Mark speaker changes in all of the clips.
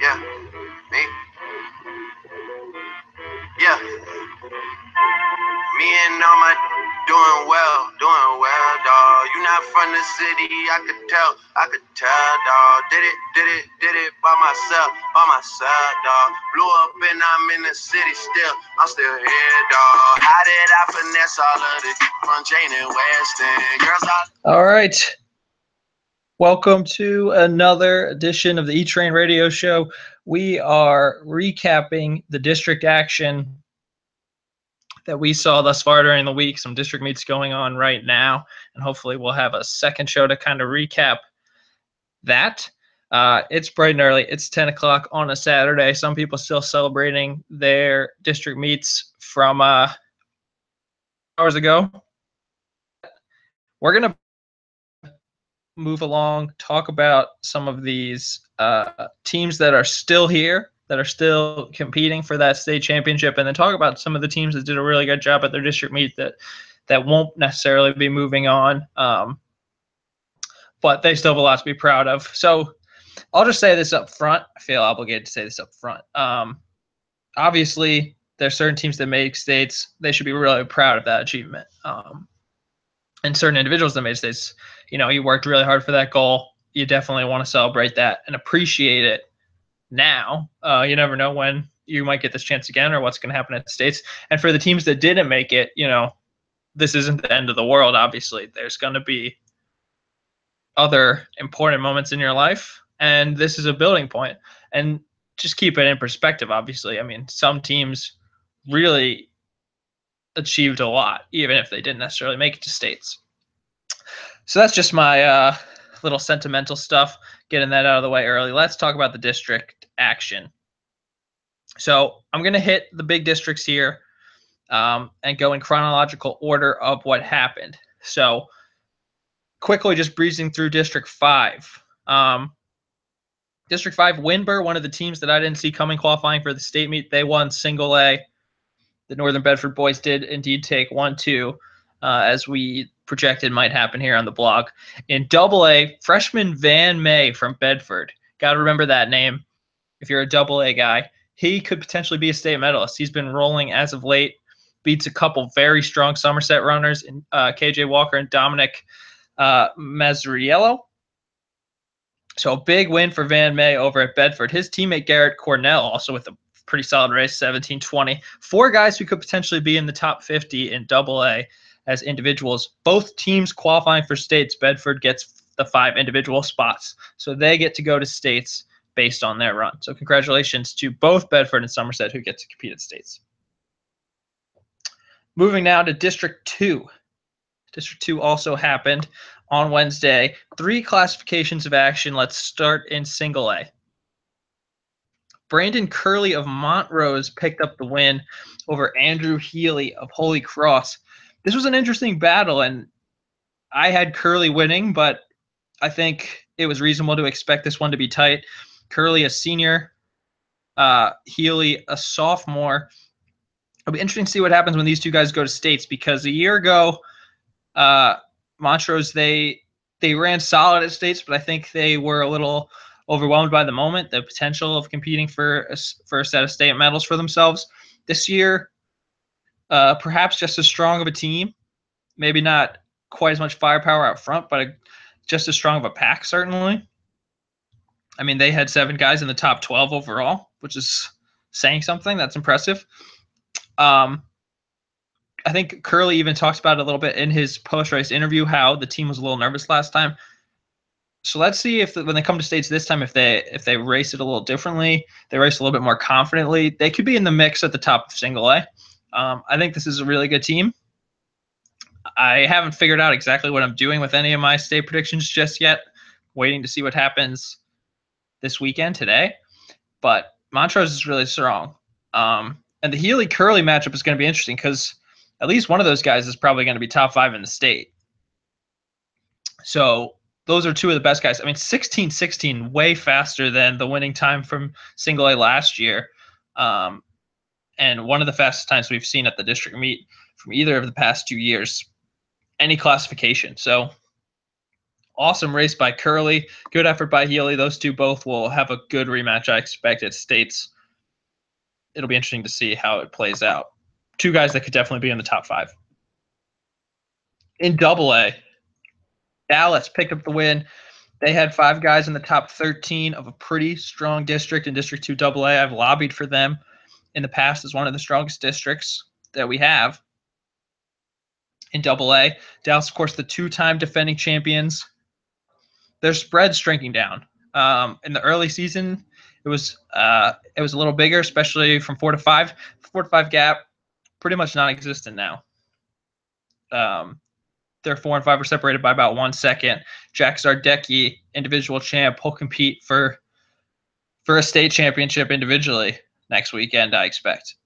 Speaker 1: Yeah, me. Yeah, me and Norma doing well, dawg. You not from the city, I could tell, dawg. Did it by myself, dawg. Blew up and I'm in the city still, I'm still here, dawg. How did I finesse all of this from Jane and Weston? Girls,
Speaker 2: All right. Welcome to another edition of the E-Train Radio Show. We are recapping the district action that we saw thus far during the week. Some district meets going on right now, and hopefully we'll have a second show to kind of recap that. It's bright and early. It's 10 o'clock on a Saturday. Some people still celebrating their district meets from hours ago. We're going to move along, talk about some of these teams that are still here, that are still competing for that state championship, and then talk about some of the teams that did a really good job at their district meet that won't necessarily be moving on, but they still have a lot to be proud of. So I'll just say this up front. I feel obligated to say this up front. Obviously, there's certain teams that make states. They should be really proud of that achievement. And certain individuals that made states, you worked really hard for that goal. You definitely want to celebrate that and appreciate it now. You never know when you might get this chance again or what's going to happen at the states. And for the teams that didn't make it, this isn't the end of the world. Obviously, there's going to be other important moments in your life, and this is a building point. And just keep it in perspective, obviously. I mean, some teams really achieved a lot, even if they didn't necessarily make it to states. So that's just my little sentimental stuff, getting that out of the way early. Let's talk about the district action. So I'm going to hit the big districts here and go in chronological order of what happened. So quickly just breezing through District 5. District 5, Windber, one of the teams that I didn't see coming qualifying for the state meet, they won single A. The Northern Bedford boys did indeed take 1-2, as we projected might happen here on the blog. In double A, freshman Van May from Bedford. Got to remember that name if you're a double A guy. He could potentially be a state medalist. He's been rolling as of late, beats a couple very strong Somerset runners in KJ Walker and Dominic Mazzariello. So a big win for Van May over at Bedford. His teammate Garrett Cornell also with a pretty solid race, 17-20. Four guys who could potentially be in the top 50 in double A as individuals. Both teams qualifying for states. Bedford gets the 5 individual spots. So they get to go to states based on their run. So congratulations to both Bedford and Somerset who get to compete at states. Moving now to District 2. District 2 also happened on Wednesday. 3 classifications of action. Let's start in single A. Brandon Curley of Montrose picked up the win over Andrew Healy of Holy Cross. This was an interesting battle, and I had Curley winning, but I think it was reasonable to expect this one to be tight. Curley, a senior, Healy, a sophomore. It'll be interesting to see what happens when these two guys go to states, because a year ago, Montrose, they ran solid at states, but I think they were a little overwhelmed by the moment, the potential of competing for a set of state medals for themselves. This year, perhaps just as strong of a team, maybe not quite as much firepower out front, but just as strong of a pack, certainly. I mean, they had 7 guys in the top 12 overall, which is saying something. That's impressive. I think Curley even talked about it a little bit in his post-race interview, how the team was a little nervous last time. So let's see if when they come to states this time, if they race it a little differently, they race a little bit more confidently, they could be in the mix at the top of single A. I think this is a really good team. I haven't figured out exactly what I'm doing with any of my state predictions just yet. Waiting to see what happens this weekend today. But Montrose is really strong. And the Healy-Curley matchup is going to be interesting because at least one of those guys is probably going to be top 5 in the state. So those are 2 of the best guys. I mean, 16-16, way faster than the winning time from single A last year. And one of the fastest times we've seen at the district meet from either of the past 2 years, any classification. So Awesome race by Curley. Good effort by Healy. Those two both will have a good rematch, I expect, at States. It'll be interesting to see how it plays out. Two guys that could definitely be in the top 5. In Double-A, Dallas picked up the win. They had 5 guys in the top 13 of a pretty strong district in District 2 Double-A. I've lobbied for them in the past as one of the strongest districts that we have in Double-A. Dallas, of course, the 2-time defending champions. Their spread's shrinking down. In the early season, it was a little bigger, especially from 4 to 5. 4 to 5 gap, pretty much non-existent now. Their 4 and 5 are separated by about 1 second. Jack Zardecki, individual champ, will compete for a state championship individually next weekend, I expect.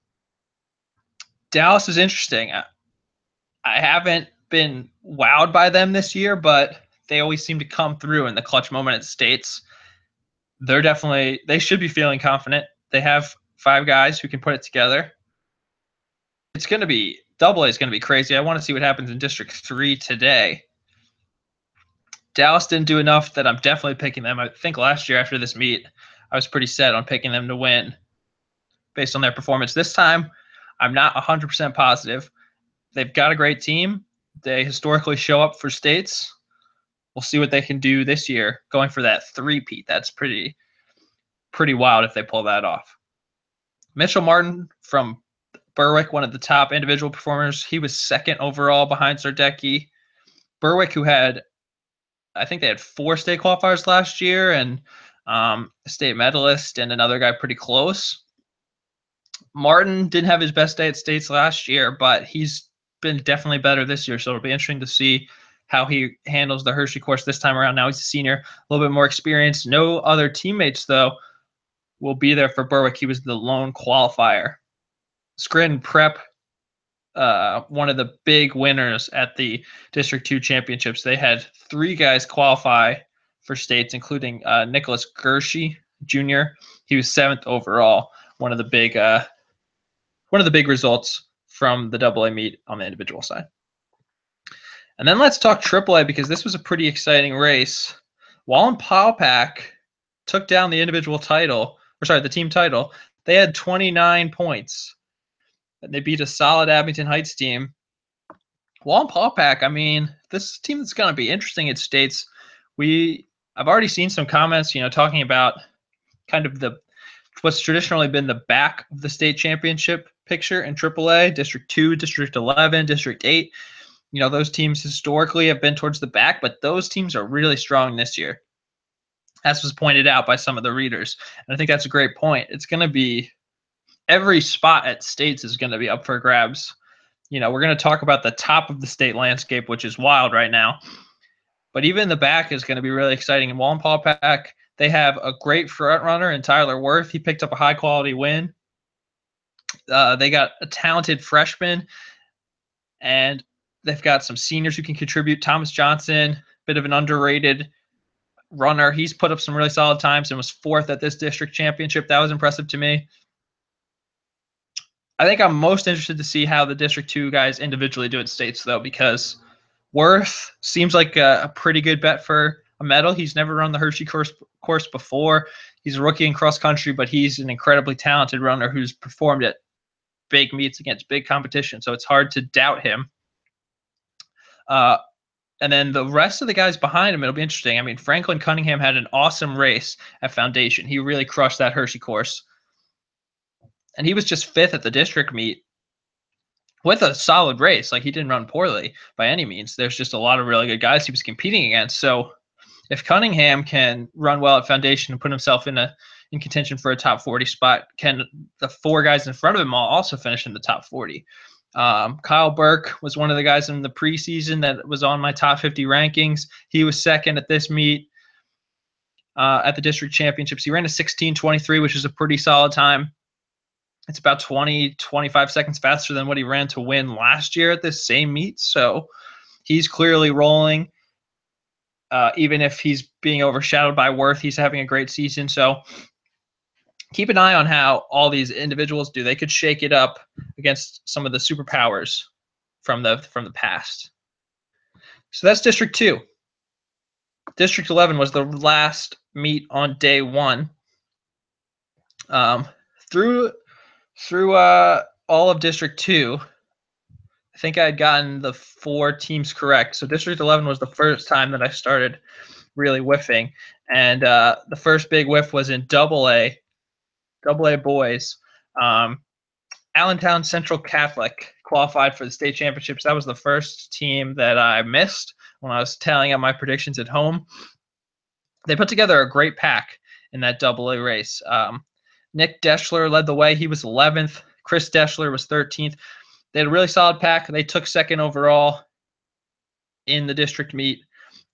Speaker 2: Dallas is interesting. I haven't been wowed by them this year, but they always seem to come through in the clutch moment at States. They should be feeling confident. They have 5 guys who can put it together. Double-A is going to be crazy. I want to see what happens in District 3 today. Dallas didn't do enough that I'm definitely picking them. I think last year after this meet, I was pretty set on picking them to win based on their performance. This time, I'm not 100% positive. They've got a great team. They historically show up for States. We'll see what they can do this year, going for that 3-peat. That's pretty wild if they pull that off. Mitchell Martin from Berwick, one of the top individual performers. He was 2nd overall behind Zardecki. Berwick, who I think they had 4 state qualifiers last year, and a state medalist and another guy pretty close. Martin didn't have his best day at States last year, but he's been definitely better this year, so it'll be interesting to see how he handles the Hershey course this time around. Now he's a senior, a little bit more experience. No other teammates, though, will be there for Berwick. He was the lone qualifier. Scranton Prep, one of the big winners at the District 2 championships. They had 3 guys qualify for States, including Nicholas Gershey Jr. He was 7th overall. One of the big results from the Double-A meet on the individual side. And then let's talk Triple-A, because this was a pretty exciting race. Wallenpaupack took down the the team title. They had 29 points. And they beat a solid Abington Heights team. Wallenpaupack, this team is going to be interesting at States. I've already seen some comments, talking about kind of what's traditionally been the back of the state championship picture in Triple-A, District 2, District 11, District 8. Those teams historically have been towards the back, but those teams are really strong this year, as was pointed out by some of the readers. And I think that's a great point. It's going to be every spot at States is going to be up for grabs. We're going to talk about the top of the state landscape, which is wild right now. But even the back is going to be really exciting. In Wallenpaupack, they have a great front runner in Tyler Worth. He picked up a high-quality win. They got a talented freshman, and they've got some seniors who can contribute. Thomas Johnson, bit of an underrated runner. He's put up some really solid times and was 4th at this district championship. That was impressive to me. I think I'm most interested to see how the District 2 guys individually do at States, though, because Worth seems like a pretty good bet for a medal. He's never run the Hershey course before. He's a rookie in cross country, but he's an incredibly talented runner who's performed at big meets against big competition, so it's hard to doubt him. And then the rest of the guys behind him, it'll be interesting. Franklin Cunningham had an awesome race at Foundation. He really crushed that Hershey course. And he was just 5th at the district meet with a solid race. He didn't run poorly by any means. There's just a lot of really good guys he was competing against. So if Cunningham can run well at Foundation and put himself in contention for a top 40 spot, can the 4 guys in front of him all also finish in the top 40? Kyle Burke was one of the guys in the preseason that was on my top 50 rankings. He was 2nd at this meet at the district championships. He ran a 16:23, which is a pretty solid time. It's about 20-25 seconds faster than what he ran to win last year at this same meet. So he's clearly rolling. Even if he's being overshadowed by Worth, he's having a great season. So keep an eye on how all these individuals do. They could shake it up against some of the superpowers from the past. So that's District 2. District 11 was the last meet on day one. Through all of District 2, I think I had gotten the 4 teams correct. So District 11 was the first time that I started really whiffing. And the first big whiff was in AA boys. Allentown Central Catholic qualified for the state championships. That was the first team that I missed when I was tallying up my predictions at home. They put together a great pack in that AA race. Nick Deschler led the way. He was 11th. Chris Deschler was 13th. They had a really solid pack. They took second overall in the district meet.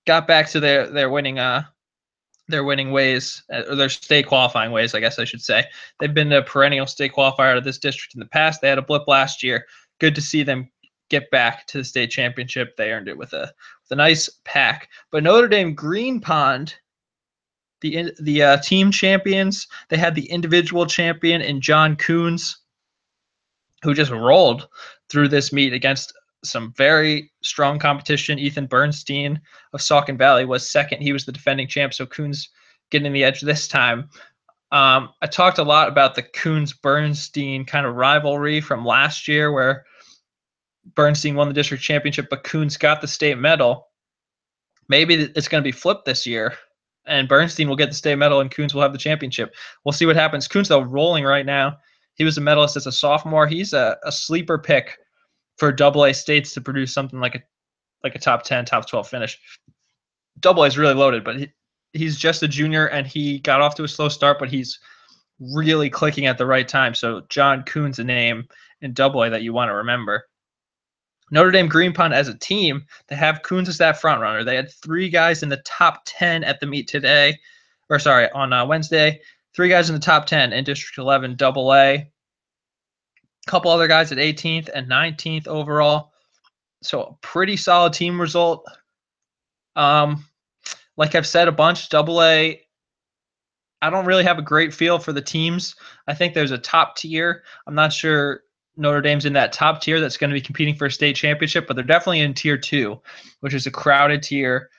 Speaker 2: Got back to their winning ways, or their state qualifying ways, I guess I should say. They've been a perennial state qualifier of this district in the past. They had a blip last year. Good to see them get back to the state championship. They earned it with a nice pack. But Notre Dame Green Pond, the team champions, they had the individual champion in John Coons, who just rolled through this meet against some very strong competition. Ethan Bernstein of Saucon Valley was second. He was the defending champ, so Coons getting the edge this time. I talked a lot about the Coons-Bernstein kind of rivalry from last year, where Bernstein won the district championship, but Coons got the state medal. Maybe it's going to be flipped this year, and Bernstein will get the state medal and Coons will have the championship. We'll see what happens. Coons, though, rolling right now. He was a medalist as a sophomore. He's a sleeper pick for AA states to produce something like a top 10, top 12 finish. AA is really loaded, but he's just a junior, and he got off to a slow start, but he's really clicking at the right time. So John Coons, a name in AA that you want to remember. Notre Dame Green Pond as a team, they have Coons as that front runner. They had 3 guys in the top 10 at the meet on Wednesday. 3 guys in the top 10 in District 11 AA. A couple other guys at 18th and 19th overall. So a pretty solid team result. Like I've said a bunch, AA, I don't really have a great feel for the teams. I think there's a top tier. I'm not sure Notre Dame's in that top tier that's going to be competing for a state championship, but they're definitely in tier 2, which is a crowded tier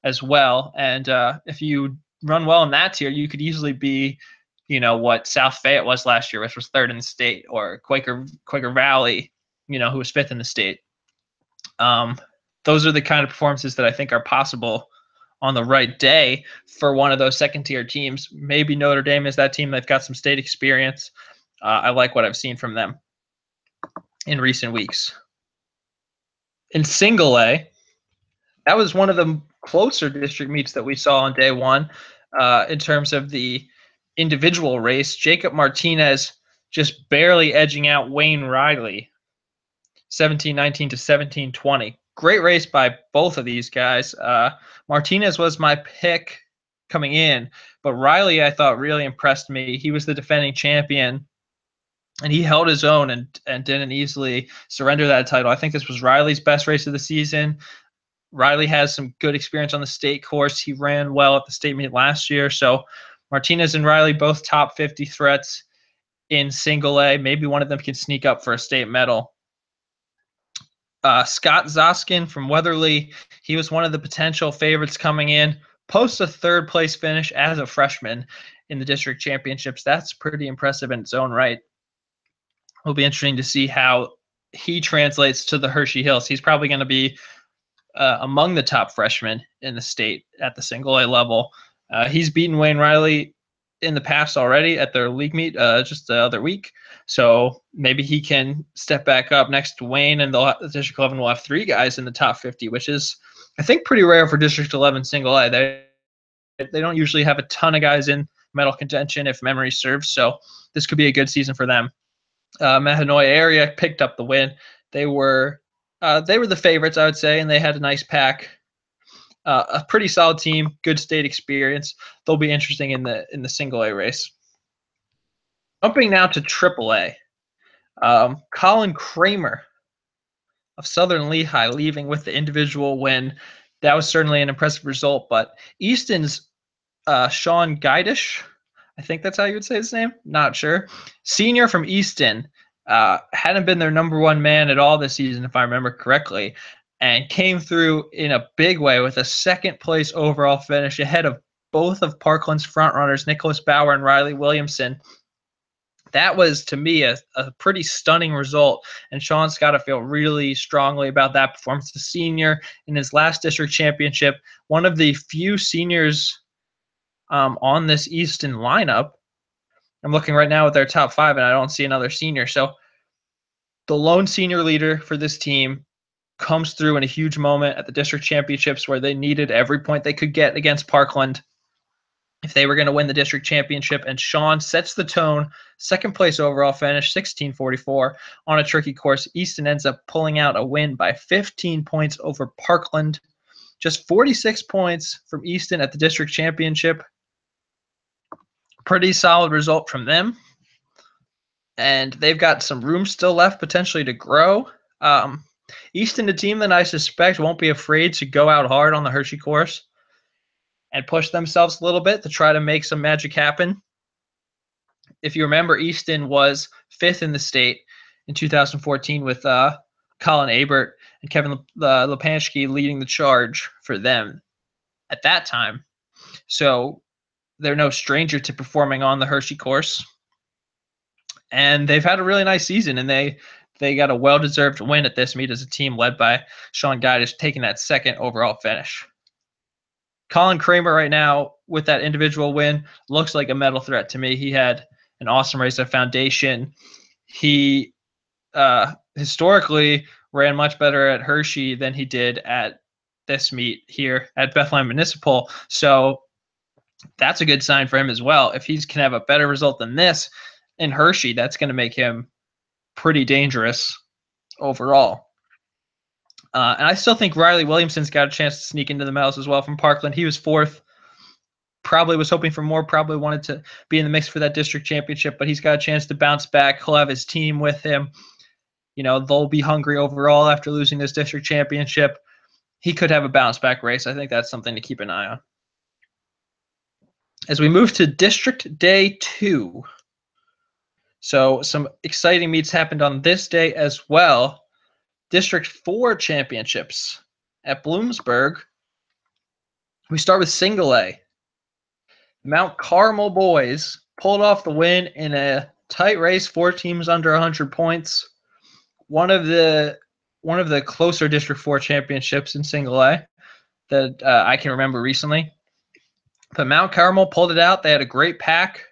Speaker 2: as well. And if you run well in that tier, you could easily be, what South Fayette was last year, which was 3rd in the state, or Quaker Valley, who was 5th in the state. Those are the kind of performances that I think are possible on the right day for one of those second-tier teams. Maybe Notre Dame is that team. They've got some state experience. I like what I've seen from them in recent weeks. In single A, that was one of the closer district meets that we saw on day one in terms of the individual race. Jacob Martinez just barely edging out Wayne Riley, 17-19 to 17-20. Great race by both of these guys. Martinez was my pick coming in, but Riley, I thought, really impressed me. He was the defending champion, and he held his own and didn't easily surrender that title. I think this was Riley's best race of the season. Riley has some good experience on the state course. He ran well at the state meet last year. So Martinez and Riley, both top 50 threats in single A. Maybe one of them can sneak up for a state medal. Scott Zoskin from Weatherly, he was one of the potential favorites coming in. Posts a 3rd place finish as a freshman in the district championships. That's pretty impressive in its own right. It'll be interesting to see how he translates to the Hershey Hills. He's probably going to be among the top freshmen in the state at the single A level. He's beaten Wayne Riley in the past already at their league meet just the other week. So maybe he can step back up next to Wayne, and the District 11 will have 3 guys in the top 50, which is, I think, pretty rare for District 11 single A. They don't usually have a ton of guys in medal contention, if memory serves. So this could be a good season for them. Mahanoy area picked up the win. They were the favorites, I would say, and they had a nice pack. A pretty solid team, good state experience. They'll be interesting in the single A race. Jumping now to triple A. Colin Kramer of Southern Lehigh leaving with the individual win. That was certainly an impressive result, but Easton's Sean Guidish, I think that's how you would say his name, not sure. Senior from Easton, hadn't been their number 1 man at all this season, if I remember correctly. and came through in a big way with a second place overall finish ahead of both of Parkland's frontrunners, Nicholas Bauer and Riley Williamson. That was, to me, a pretty stunning result, and Sean's got to feel really strongly about that performance. The senior in his last district championship, one of the few seniors on this Easton lineup. I'm looking right now at their top 5, and I don't see another senior. So the lone senior leader for this team comes through in a huge moment at the district championships where they needed every point they could get against Parkland if they were going to win the district championship. And Sean sets the tone, second place overall finish, 1644 on a tricky course. Easton ends up pulling out a win by 15 points over Parkland. Just 46 points from Easton at the district championship. Pretty solid result from them. And they've got some room still left potentially to grow. Easton, a team that I suspect won't be afraid to go out hard on the Hershey course and push themselves a little bit to try to make some magic happen. If you remember, Easton was 5th in the state in 2014 with Colin Abert and Kevin Lepanski leading the charge for them at that time. So they're no stranger to performing on the Hershey course. And they've had a really nice season, and they got a well-deserved win at this meet as a team led by Sean Guidish taking that second overall finish. Colin Kramer right now with that individual win looks like a medal threat to me. He had an awesome race at Foundation. He historically ran much better at Hershey than he did at this meet here at Bethlehem Municipal. So that's a good sign for him as well. If he can have a better result than this in Hershey, that's going to make him pretty dangerous overall. And I still think Riley Williamson's got a chance to sneak into the medals as well from Parkland. He was 4th. Probably was hoping for more, probably wanted to be in the mix for that district championship, but he's got a chance to bounce back. He'll have his team with him. You know, they'll be hungry overall after losing this district championship. He could have a bounce back race. I think that's something to keep an eye on. As we move to District Day 2. So some exciting meets happened on this day as well. District 4 championships at Bloomsburg. We start with single A. Mount Carmel boys pulled off the win in a tight race, 4 teams under 100 points. One of the closer District 4 championships in single A that I can remember recently. But Mount Carmel pulled it out. They had a great pack.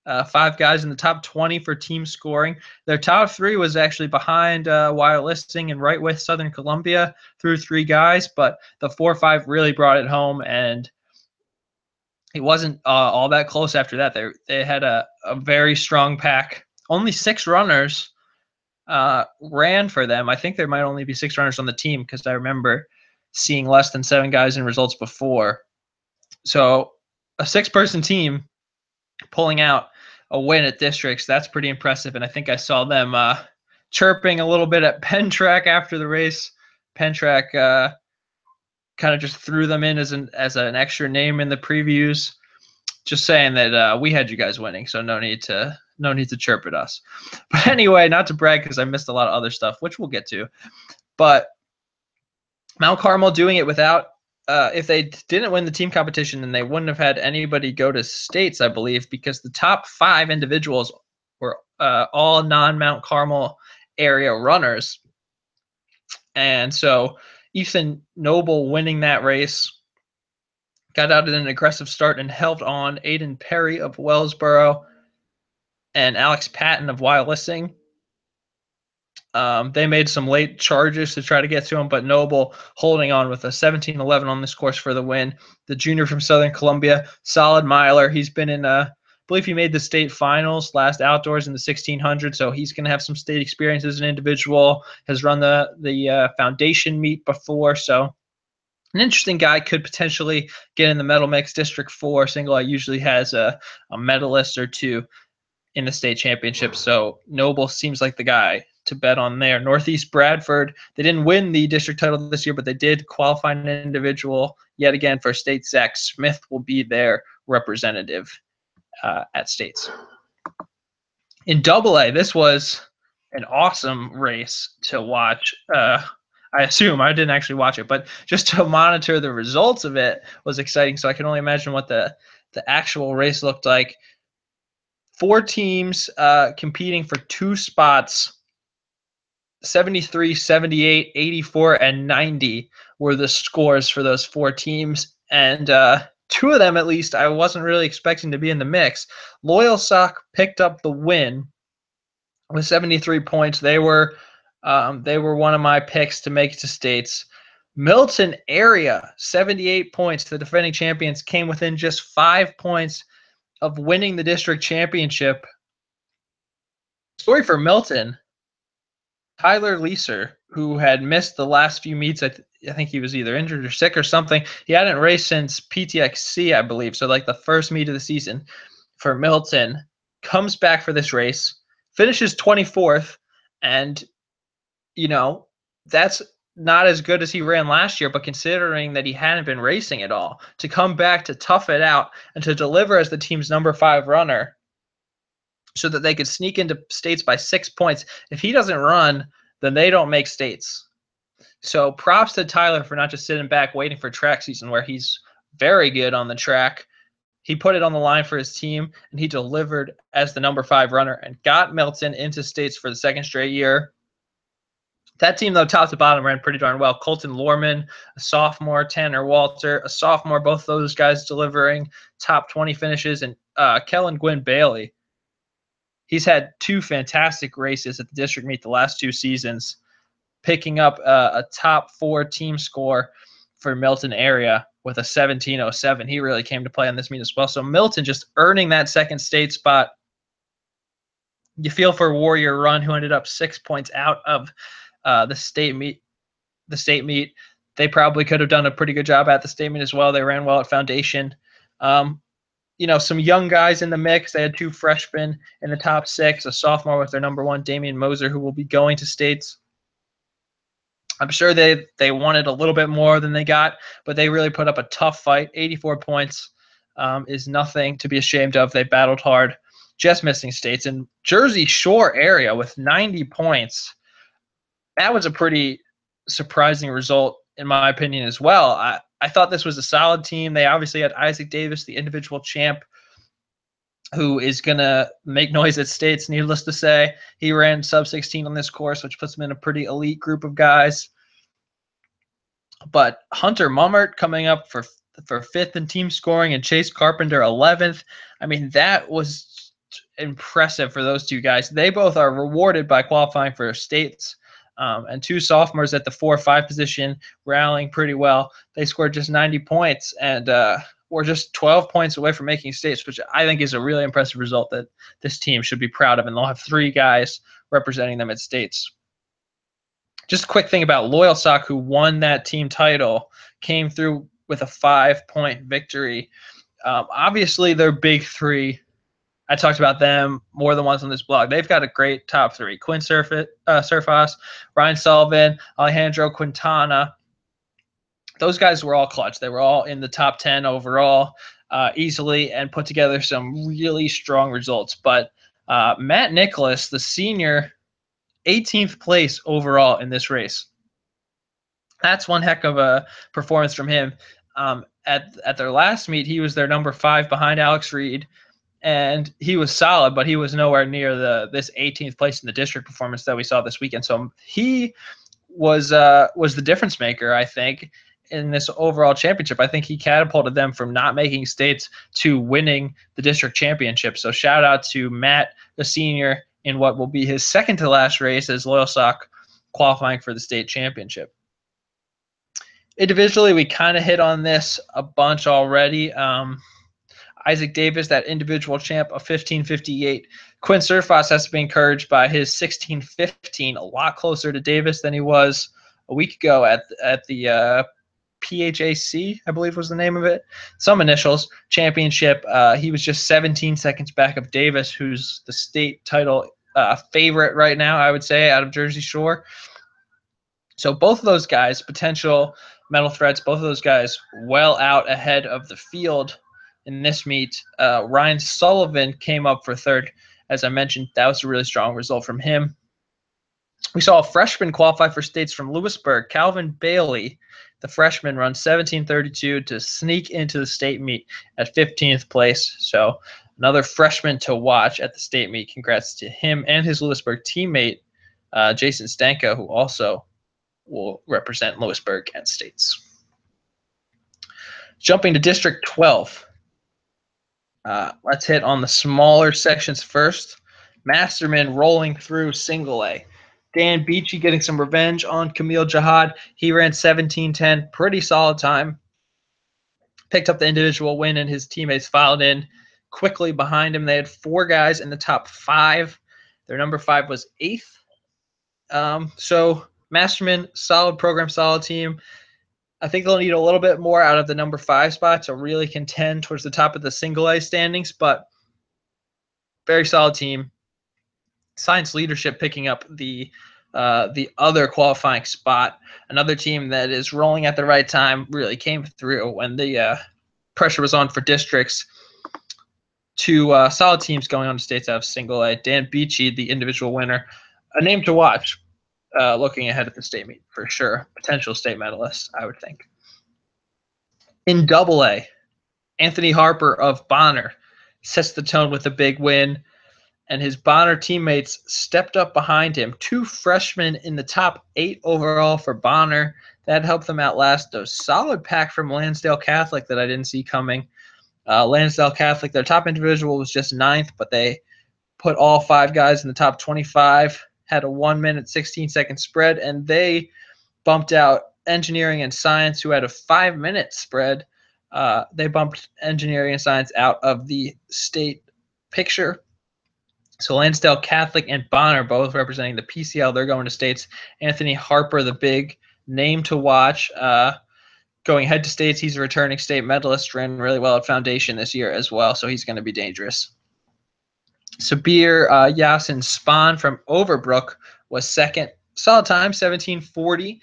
Speaker 2: 5 guys in the top 20 for team scoring. Their top 3 was actually behind Wild Listing and right with Southern Columbia through 3 guys, but the 4-5 really brought it home, and it wasn't all that close after that. They had a very strong pack. Only 6 runners ran for them. I think there might only be 6 runners on the team because I remember seeing less than 7 guys in results before. So a 6-person team pulling out a win at districts, that's pretty impressive. And I think I saw them chirping a little bit at Penn Track after the race. Penn Track kind of just threw them in as an extra name in the previews, just saying that we had you guys winning, so no need to chirp at us. But anyway, not to brag because I missed a lot of other stuff, which we'll get to. But Mount Carmel doing it without if they didn't win the team competition, then they wouldn't have had anybody go to states, I believe, because the top 5 individuals were all non-Mount Carmel area runners. And so Ethan Noble winning that race, got out in an aggressive start and held on. Aiden Perry of Wellsboro and Alex Patton of Wild Listing. They made some late charges to try to get to him, but Noble holding on with a 17-11 on this course for the win. The junior from Southern Columbia, solid miler. He's been in, I believe he made the state finals last outdoors in the 1600, so he's going to have some state experience as an individual. Has run the foundation meet before, so an interesting guy. Could potentially get in the medal mix. District 4 single A usually has a medalist or 2 in the state championship, so Noble seems like the guy to bet on there. Northeast Bradford, they didn't win the district title this year, but they did qualify an individual yet again for states. Zach Smith will be their representative at states. In Double A, this was an awesome race to watch. I assume. I didn't actually watch it, but just to monitor the results of it was exciting. So I can only imagine what the actual race looked like. 4 teams competing for 2 spots. 73, 78, 84, and 90 were the scores for those 4 teams. And 2 of them, at least, I wasn't really expecting to be in the mix. Loyal Sock picked up the win with 73 points. They were one of my picks to make it to states. Milton Area, 78 points. The defending champions came within just 5 points of winning the district championship. Story for Milton, Tyler Leeser, who had missed the last few meets. I think he was either injured or sick or something. He hadn't raced since PTXC, I believe. So like the first meet of the season for Milton, comes back for this race, finishes 24th. And, you know, that's not as good as he ran last year, but considering that he hadn't been racing at all, to come back to tough it out and to deliver as the team's number 5 runner so that they could sneak into states by 6 points. If he doesn't run, then they don't make states. So props to Tyler for not just sitting back waiting for track season, where he's very good on the track. He put it on the line for his team, and he delivered as the number 5 runner and got Milton into states for the 2nd straight year. That team, though, top to bottom, ran pretty darn well. Colton Lorman, a sophomore, Tanner Walter, a sophomore, both those guys delivering top 20 finishes, and Kellen Gwynn Bailey. He's had 2 fantastic races at the district meet the last 2 seasons, picking up a top 4 team score for Milton Area with a 17:07. He really came to play on this meet as well. So Milton just earning that 2nd state spot. You feel for Warrior Run, who ended up 6 points out of the state meet. They probably could have done a pretty good job at the state meet as well. They ran well at Foundation. Some young guys in the mix. They had 2 freshmen in the top 6, a sophomore with their number 1, Damian Moser, who will be going to states. I'm sure they wanted a little bit more than they got, but they really put up a tough fight. 84 points is nothing to be ashamed of. They battled hard, just missing states. In Jersey Shore area with 90 points, that was a pretty surprising result, in my opinion, as well. I thought this was a solid team. They obviously had Isaac Davis, the individual champ, who is going to make noise at states, needless to say. He ran sub-16 on this course, which puts him in a pretty elite group of guys. But Hunter Mummert coming up for 5th in team scoring, and Chase Carpenter 11th. I mean, that was impressive for those 2 guys. They both are rewarded by qualifying for states. And 2 sophomores at the 4-5 position rallying pretty well. They scored just 90 points and were just 12 points away from making states, which I think is a really impressive result that this team should be proud of. And they'll have 3 guys representing them at states. Just a quick thing about Loyal Sock, who won that team title, came through with a 5-point victory. Obviously, their big 3. I talked about them more than once on this blog. They've got a great top 3. Quinn Surfas, Ryan Sullivan, Alejandro Quintana. Those guys were all clutch. They were all in the top 10 overall easily and put together some really strong results. But Matt Nicholas, the senior, 18th place overall in this race. That's one heck of a performance from him. At their last meet, he was their number 5 behind Alex Reed. And he was solid, but he was nowhere near this 18th place in the district performance that we saw this weekend. So he was the difference maker, I think, in this overall championship. I think he catapulted them from not making states to winning the district championship. So shout out to Matt, the senior, in what will be his 2nd to last race as Loyal Sock qualifying for the state championship. Individually, we kind of hit on this a bunch already. Isaac Davis, that individual champ, of 15:58. Quinn Surfas has to be encouraged by his 16:15, a lot closer to Davis than he was a week ago at the PHAC, I believe was the name of it. Some initials, championship. He was just 17 seconds back of Davis, who's the state title favorite right now, I would say, out of Jersey Shore. So both of those guys, potential medal threats, both of those guys well out ahead of the field in this meet. Ryan Sullivan came up for 3rd. As I mentioned, that was a really strong result from him. We saw a freshman qualify for states from Lewisburg. Calvin Bailey, the freshman, runs 17:32 to sneak into the state meet at 15th place. So another freshman to watch at the state meet. Congrats to him and his Lewisburg teammate, Jason Stanka, who also will represent Lewisburg at states. Jumping to District 12. Let's hit on the smaller sections first. Masterman rolling through single A. Dan Beachy getting some revenge on Camille Jihad. He ran 17:10, pretty solid time. Picked up the individual win, and his teammates filed in quickly behind him. They had 4 guys in the top 5. Their number 5 was 8th. So Masterman, solid program, solid team. I think they'll need a little bit more out of the number 5 spot to really contend towards the top of the single A standings, but very solid team. Science Leadership picking up the other qualifying spot. Another team that is rolling at the right time, really came through when the pressure was on for districts. 2 solid teams going on to states out of single A. Dan Beachy, the individual winner, a name to watch looking ahead at the state meet for sure. Potential state medalist, I would think. In double A, Anthony Harper of Bonner sets the tone with a big win, and his Bonner teammates stepped up behind him. 2 freshmen in the top 8 overall for Bonner. That helped them outlast a solid pack from Lansdale Catholic that I didn't see coming. Lansdale Catholic, their top individual was just 9th, but they put all 5 guys in the top 25, had a 1-minute, 16-second spread, and they bumped out Engineering and Science, who had a 5-minute spread. They bumped Engineering and Science out of the state picture. So Lansdale Catholic and Bonner both representing the PCL. They're going to states. Anthony Harper, the big name to watch, going head to states. He's a returning state medalist, ran really well at Foundation this year as well, so he's going to be dangerous. Sabir Yasin Spahn from Overbrook was second. Solid time, 17:40.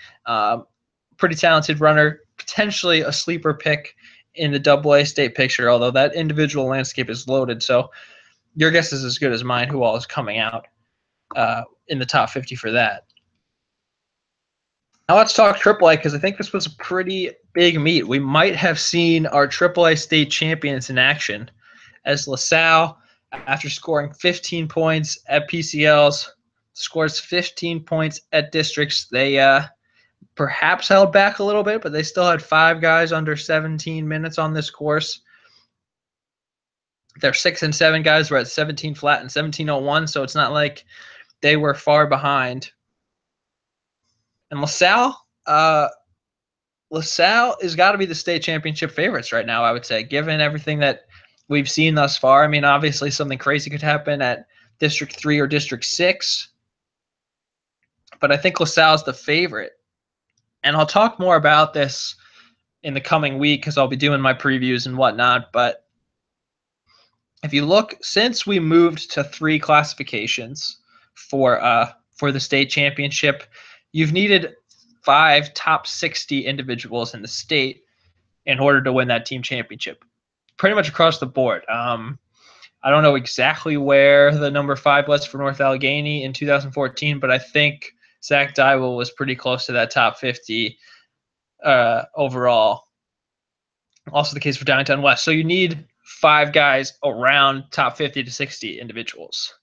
Speaker 2: Pretty talented runner, potentially a sleeper pick in the AA state picture, although that individual landscape is loaded. So your guess is as good as mine who all is coming out in the top 50 for that. Now let's talk AAA, because I think this was a pretty big meet. We might have seen our AAA state champions in action, as LaSalle, after scoring 15 points at PCLs, scores 15 points at districts. They perhaps held back a little bit, but they still had 5 guys under 17 minutes on this course. Their 6 and 7 guys were at 17 flat and 17:01, so it's not like they were far behind. And LaSalle has got to be the state championship favorites right now, I would say, given everything that we've seen thus far. I mean, obviously something crazy could happen at District 3 or District 6, but I think LaSalle's the favorite. And I'll talk more about this in the coming week because I'll be doing my previews and whatnot. But if you look, since we moved to 3 classifications for the state championship, you've needed 5 top 60 individuals in the state in order to win that team championship, pretty much across the board. I don't know exactly where the number 5 was for North Allegheny in 2014, but I think Zach Dywell was pretty close to that top 50 overall. Also the case for Downtown West. So you need 5 guys around top 50 to 60 individuals.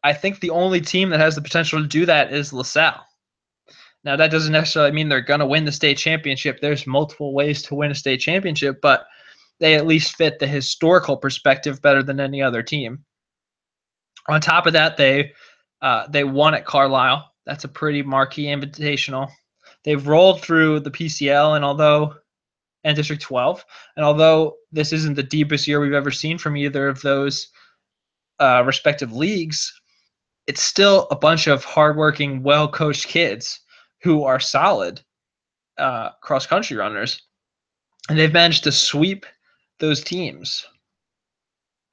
Speaker 2: I think the only team that has the potential to do that is LaSalle. Now, that doesn't necessarily mean they're going to win the state championship. There's multiple ways to win a state championship, but they at least fit the historical perspective better than any other team. On top of that, they won at Carlisle. That's a pretty marquee invitational. They've rolled through the PCL and District 12, and although this isn't the deepest year we've ever seen from either of those respective leagues, it's still a bunch of hardworking, well-coached kids who are solid cross-country runners, and they've managed to sweep those teams,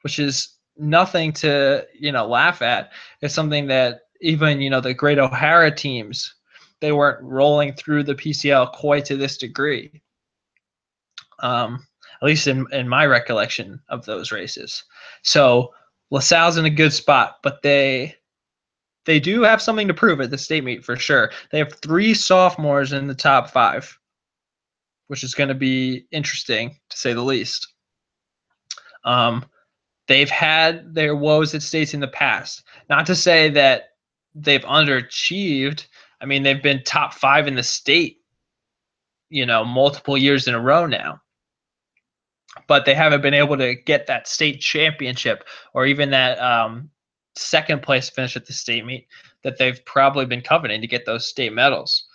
Speaker 2: which is nothing to laugh at. It's something that even the Great O'Hara teams, they weren't rolling through the PCL quite to this degree, at least in my recollection of those races. So LaSalle's in a good spot, but they they do have something to prove at the state meet for sure. They have 3 sophomores in the top 5, which is going to be interesting to say the least. They've had their woes at states in the past. Not to say that they've underachieved. I mean, they've been top 5 in the state, multiple years in a row now. But they haven't been able to get that state championship or even that second place finish at the state meet that they've probably been coveting to get those state medals.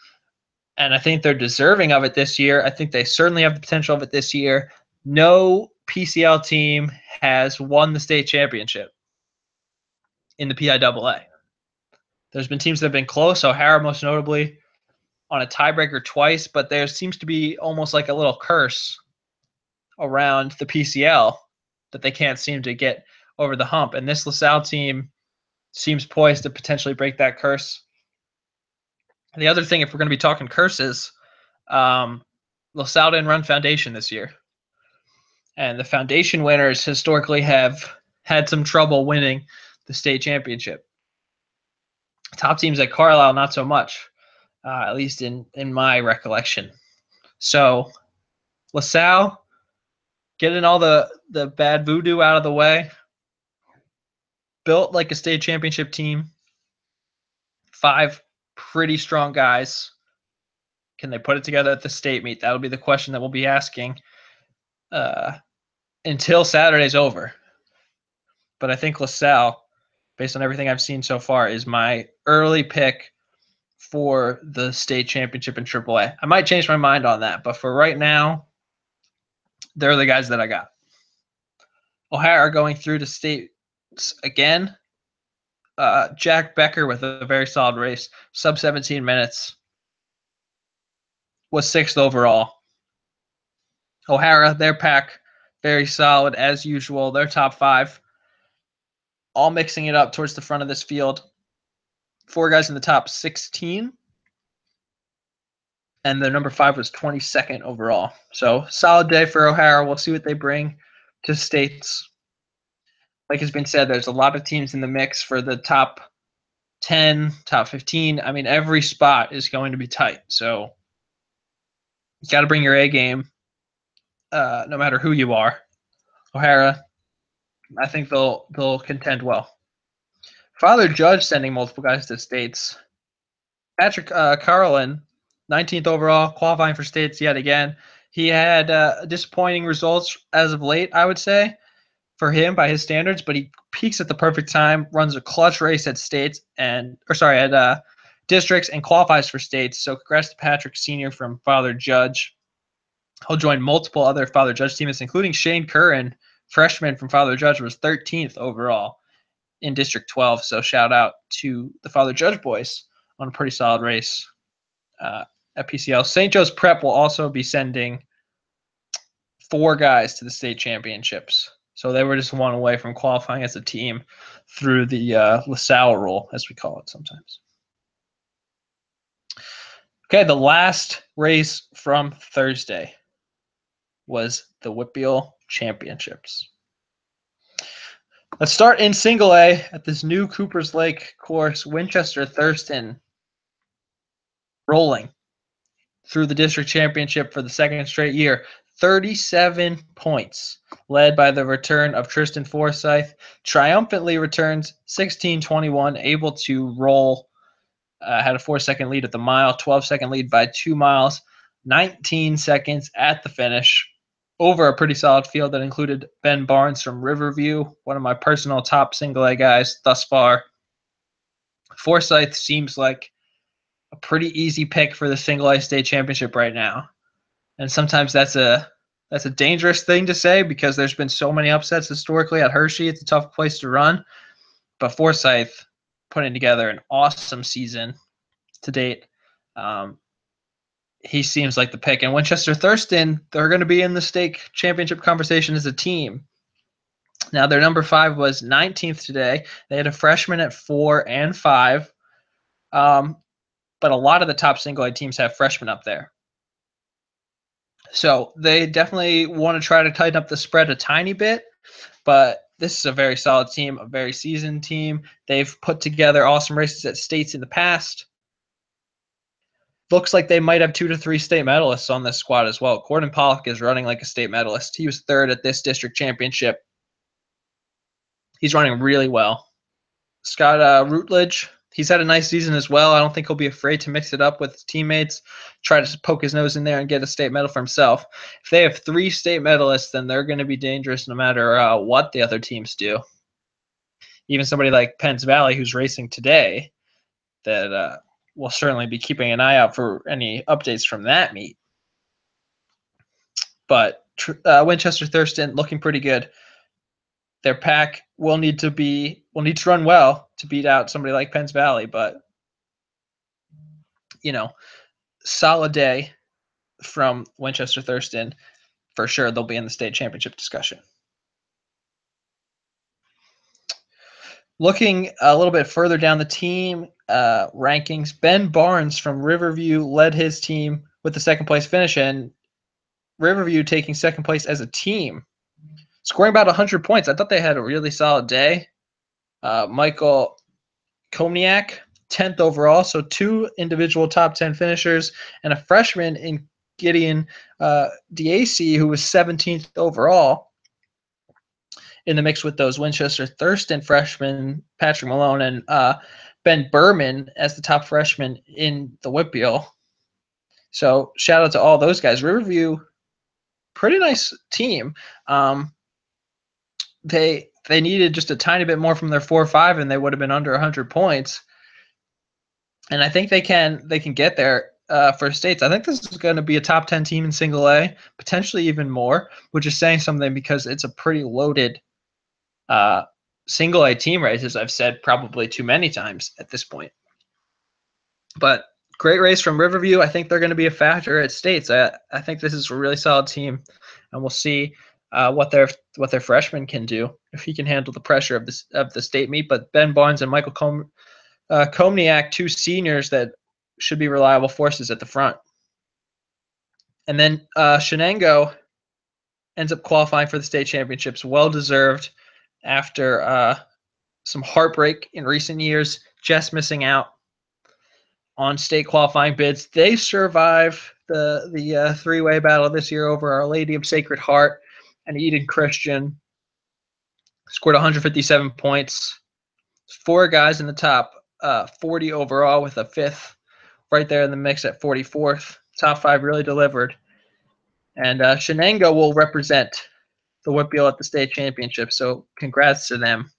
Speaker 2: And I think they're deserving of it this year. I think they certainly have the potential of it this year. No PCL team has won the state championship in the PIAA. There's been teams that have been close, O'Hara most notably on a tiebreaker twice, but there seems to be almost like a little curse around the PCL that they can't seem to get over the hump. And this LaSalle team seems poised to potentially break that curse. The other thing, if we're going to be talking curses, LaSalle didn't run foundation this year. And the foundation winners historically have had some trouble winning the state championship. Top teams like Carlisle, not so much, at least in my recollection. So LaSalle, getting all the bad voodoo out of the way, built like a state championship team, 5 pretty strong guys. Can they put it together at the state meet? That'll be the question that we'll be asking until Saturday's over. But I think LaSalle, based on everything I've seen so far, is my early pick for the state championship in AAA. I might change my mind on that, but for right now, they're the guys that I got. O'Hara going through to states again. Jack Becker with a very solid race, sub 17 minutes, was 6th overall. O'Hara, their pack, very solid as usual. Their top 5, all mixing it up towards the front of this field. 4 guys in the top 16, and their number 5 was 22nd overall. So solid day for O'Hara. We'll see what they bring to states. Like has been said, there's a lot of teams in the mix for the top 10, top 15. I mean, every spot is going to be tight. So you got to bring your A game, no matter who you are. O'Hara, I think they'll contend well. Father Judge sending multiple guys to states. Patrick Carlin, 19th overall, qualifying for states yet again. He had disappointing results as of late, I would say, for him by his standards, but he peaks at the perfect time, runs a clutch race at states at districts, and qualifies for states. So congrats to Patrick Sr. from Father Judge. He'll join multiple other Father Judge teammates, including Shane Curran, freshman from Father Judge, was 13th overall in District 12. So shout out to the Father Judge boys on a pretty solid race at PCL. St. Joe's Prep will also be sending 4 guys to the state championships. So they were just one away from qualifying as a team through the LaSalle rule, as we call it sometimes. Okay, the last race from Thursday was the Whitfield Championships. Let's start in single A at this new Coopers Lake course. Winchester Thurston rolling through the district championship for the 2nd straight year. 37 points, led by the return of Tristan Forsyth. Triumphantly returns 16-21, able to roll. Had a 4-second lead at the mile, 12-second lead by 2 miles, 19 seconds at the finish over a pretty solid field that included Ben Barnes from Riverview, one of my personal top single A guys thus far. Forsyth seems like a pretty easy pick for the single A state championship right now. And sometimes that's a dangerous thing to say because there's been so many upsets historically at Hershey. It's a tough place to run. But Forsyth putting together an awesome season to date. He seems like the pick. And Winchester Thurston, they're going to be in the state championship conversation as a team. Now, their number 5 was 19th today. They had a freshman at 4 and 5. But a lot of the top single A teams have freshmen up there. So they definitely want to try to tighten up the spread a tiny bit, but this is a very solid team, a very seasoned team. They've put together awesome races at states in the past. Looks like they might have 2 to 3 state medalists on this squad as well. Gordon Pollock is running like a state medalist. He was 3rd at this district championship. He's running really well. Scott Routledge, he's had a nice season as well. I don't think he'll be afraid to mix it up with his teammates, try to poke his nose in there and get a state medal for himself. If they have 3 state medalists, then they're going to be dangerous no matter what the other teams do. Even somebody like Penns Valley, who's racing today, that we'll certainly be keeping an eye out for any updates from that meet. But Winchester Thurston looking pretty good. Their pack will need to run well to beat out somebody like Penns Valley, but solid day from Winchester Thurston. For sure, they'll be in the state championship discussion. Looking a little bit further down the team rankings, Ben Barnes from Riverview led his team with the 2nd place finish, and Riverview taking 2nd place as a team, scoring about 100 points. I thought they had a really solid day. Michael Komniak, 10th overall, so 2 individual top 10 finishers, and a freshman in Gideon Diacy, who was 17th overall, in the mix with those Winchester Thurston freshmen, Patrick Malone and Ben Berman as the top freshman in the Whitfield. So shout out to all those guys. Riverview, pretty nice team. They needed just a tiny bit more from their 4-5, and they would have been under 100 points. And I think they can get there for states. I think this is going to be a top 10 team in single A, potentially even more, which is saying something because it's a pretty loaded single A team race, as I've said probably too many times at this point. But great race from Riverview. I think they're going to be a factor at states. I think this is a really solid team, and we'll see what their freshman can do if he can handle the pressure of the state meet. But Ben Barnes and Michael Komniak, 2 seniors that should be reliable forces at the front. And then Shenango ends up qualifying for the state championships, well deserved after some heartbreak in recent years, just missing out on state qualifying bids. They survive the 3-way battle this year over Our Lady of Sacred Heart and Eden Christian. Scored 157 points. 4 guys in the top 40 overall, with a 5th right there in the mix at 44th. Top 5 really delivered. And Shenango will represent the Whitfield at the state championship, so congrats to them.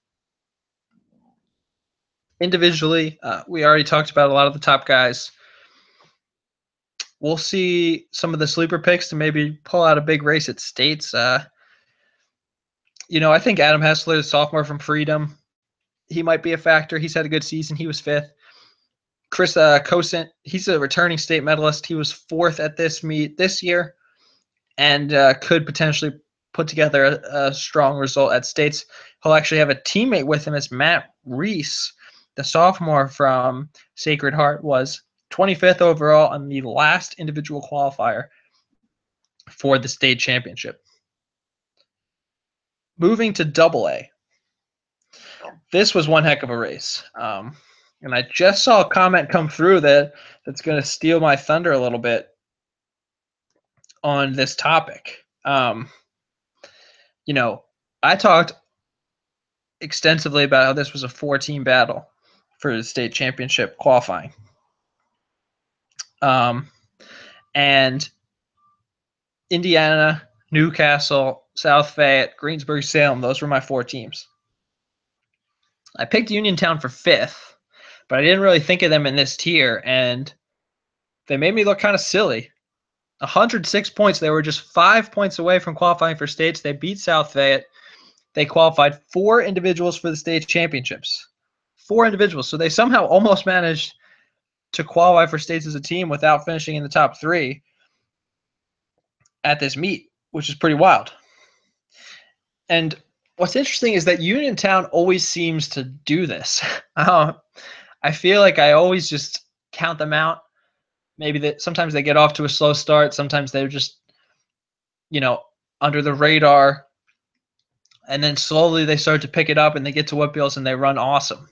Speaker 2: Individually, we already talked about a lot of the top guys. We'll see some of the sleeper picks to maybe pull out a big race at states. I think Adam Hessler, the sophomore from Freedom, he might be a factor. He's had a good season. He was 5th. Chris Cosent, he's a returning state medalist. He was 4th at this meet this year, and could potentially put together a strong result at states. He'll actually have a teammate with him as Matt Reese, the sophomore from Sacred Heart, was 25th overall on the last individual qualifier for the state championship. Moving to AA. This was one heck of a race. And I just saw a comment come through that's going to steal my thunder a little bit on this topic. I talked extensively about how this was a 4-team battle for the state championship qualifying. And Indiana, Newcastle, South Fayette, Greensburg, Salem, those were my 4 teams. I picked Uniontown for 5th, but I didn't really think of them in this tier, and they made me look kind of silly. 106 points. They were just 5 points away from qualifying for states. They beat South Fayette. They qualified 4 individuals for the state championships. 4 individuals. So they somehow almost managed to qualify for states as a team without finishing in the top 3 at this meet, which is pretty wild. And what's interesting is that Uniontown always seems to do this. I feel like I always just count them out. Maybe that sometimes they get off to a slow start. Sometimes they're just, under the radar. And then slowly they start to pick it up and they get to WPIALs and they run awesome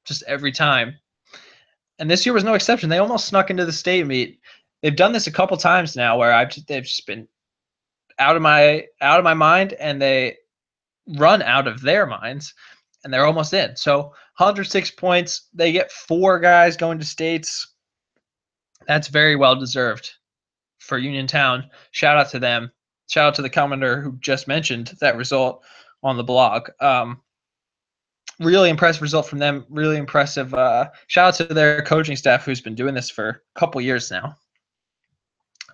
Speaker 2: just every time. And this year was no exception. They almost snuck into the state meet. They've done this a couple times now where they've just been out of my mind, and they run out of their minds, and they're almost in. So 106 points. They get 4 guys going to states. That's very well deserved for Uniontown. Shout out to them. Shout out to the commenter who just mentioned that result on the blog. Really impressive result from them. Really impressive. Shout out to their coaching staff who's been doing this for a couple years now.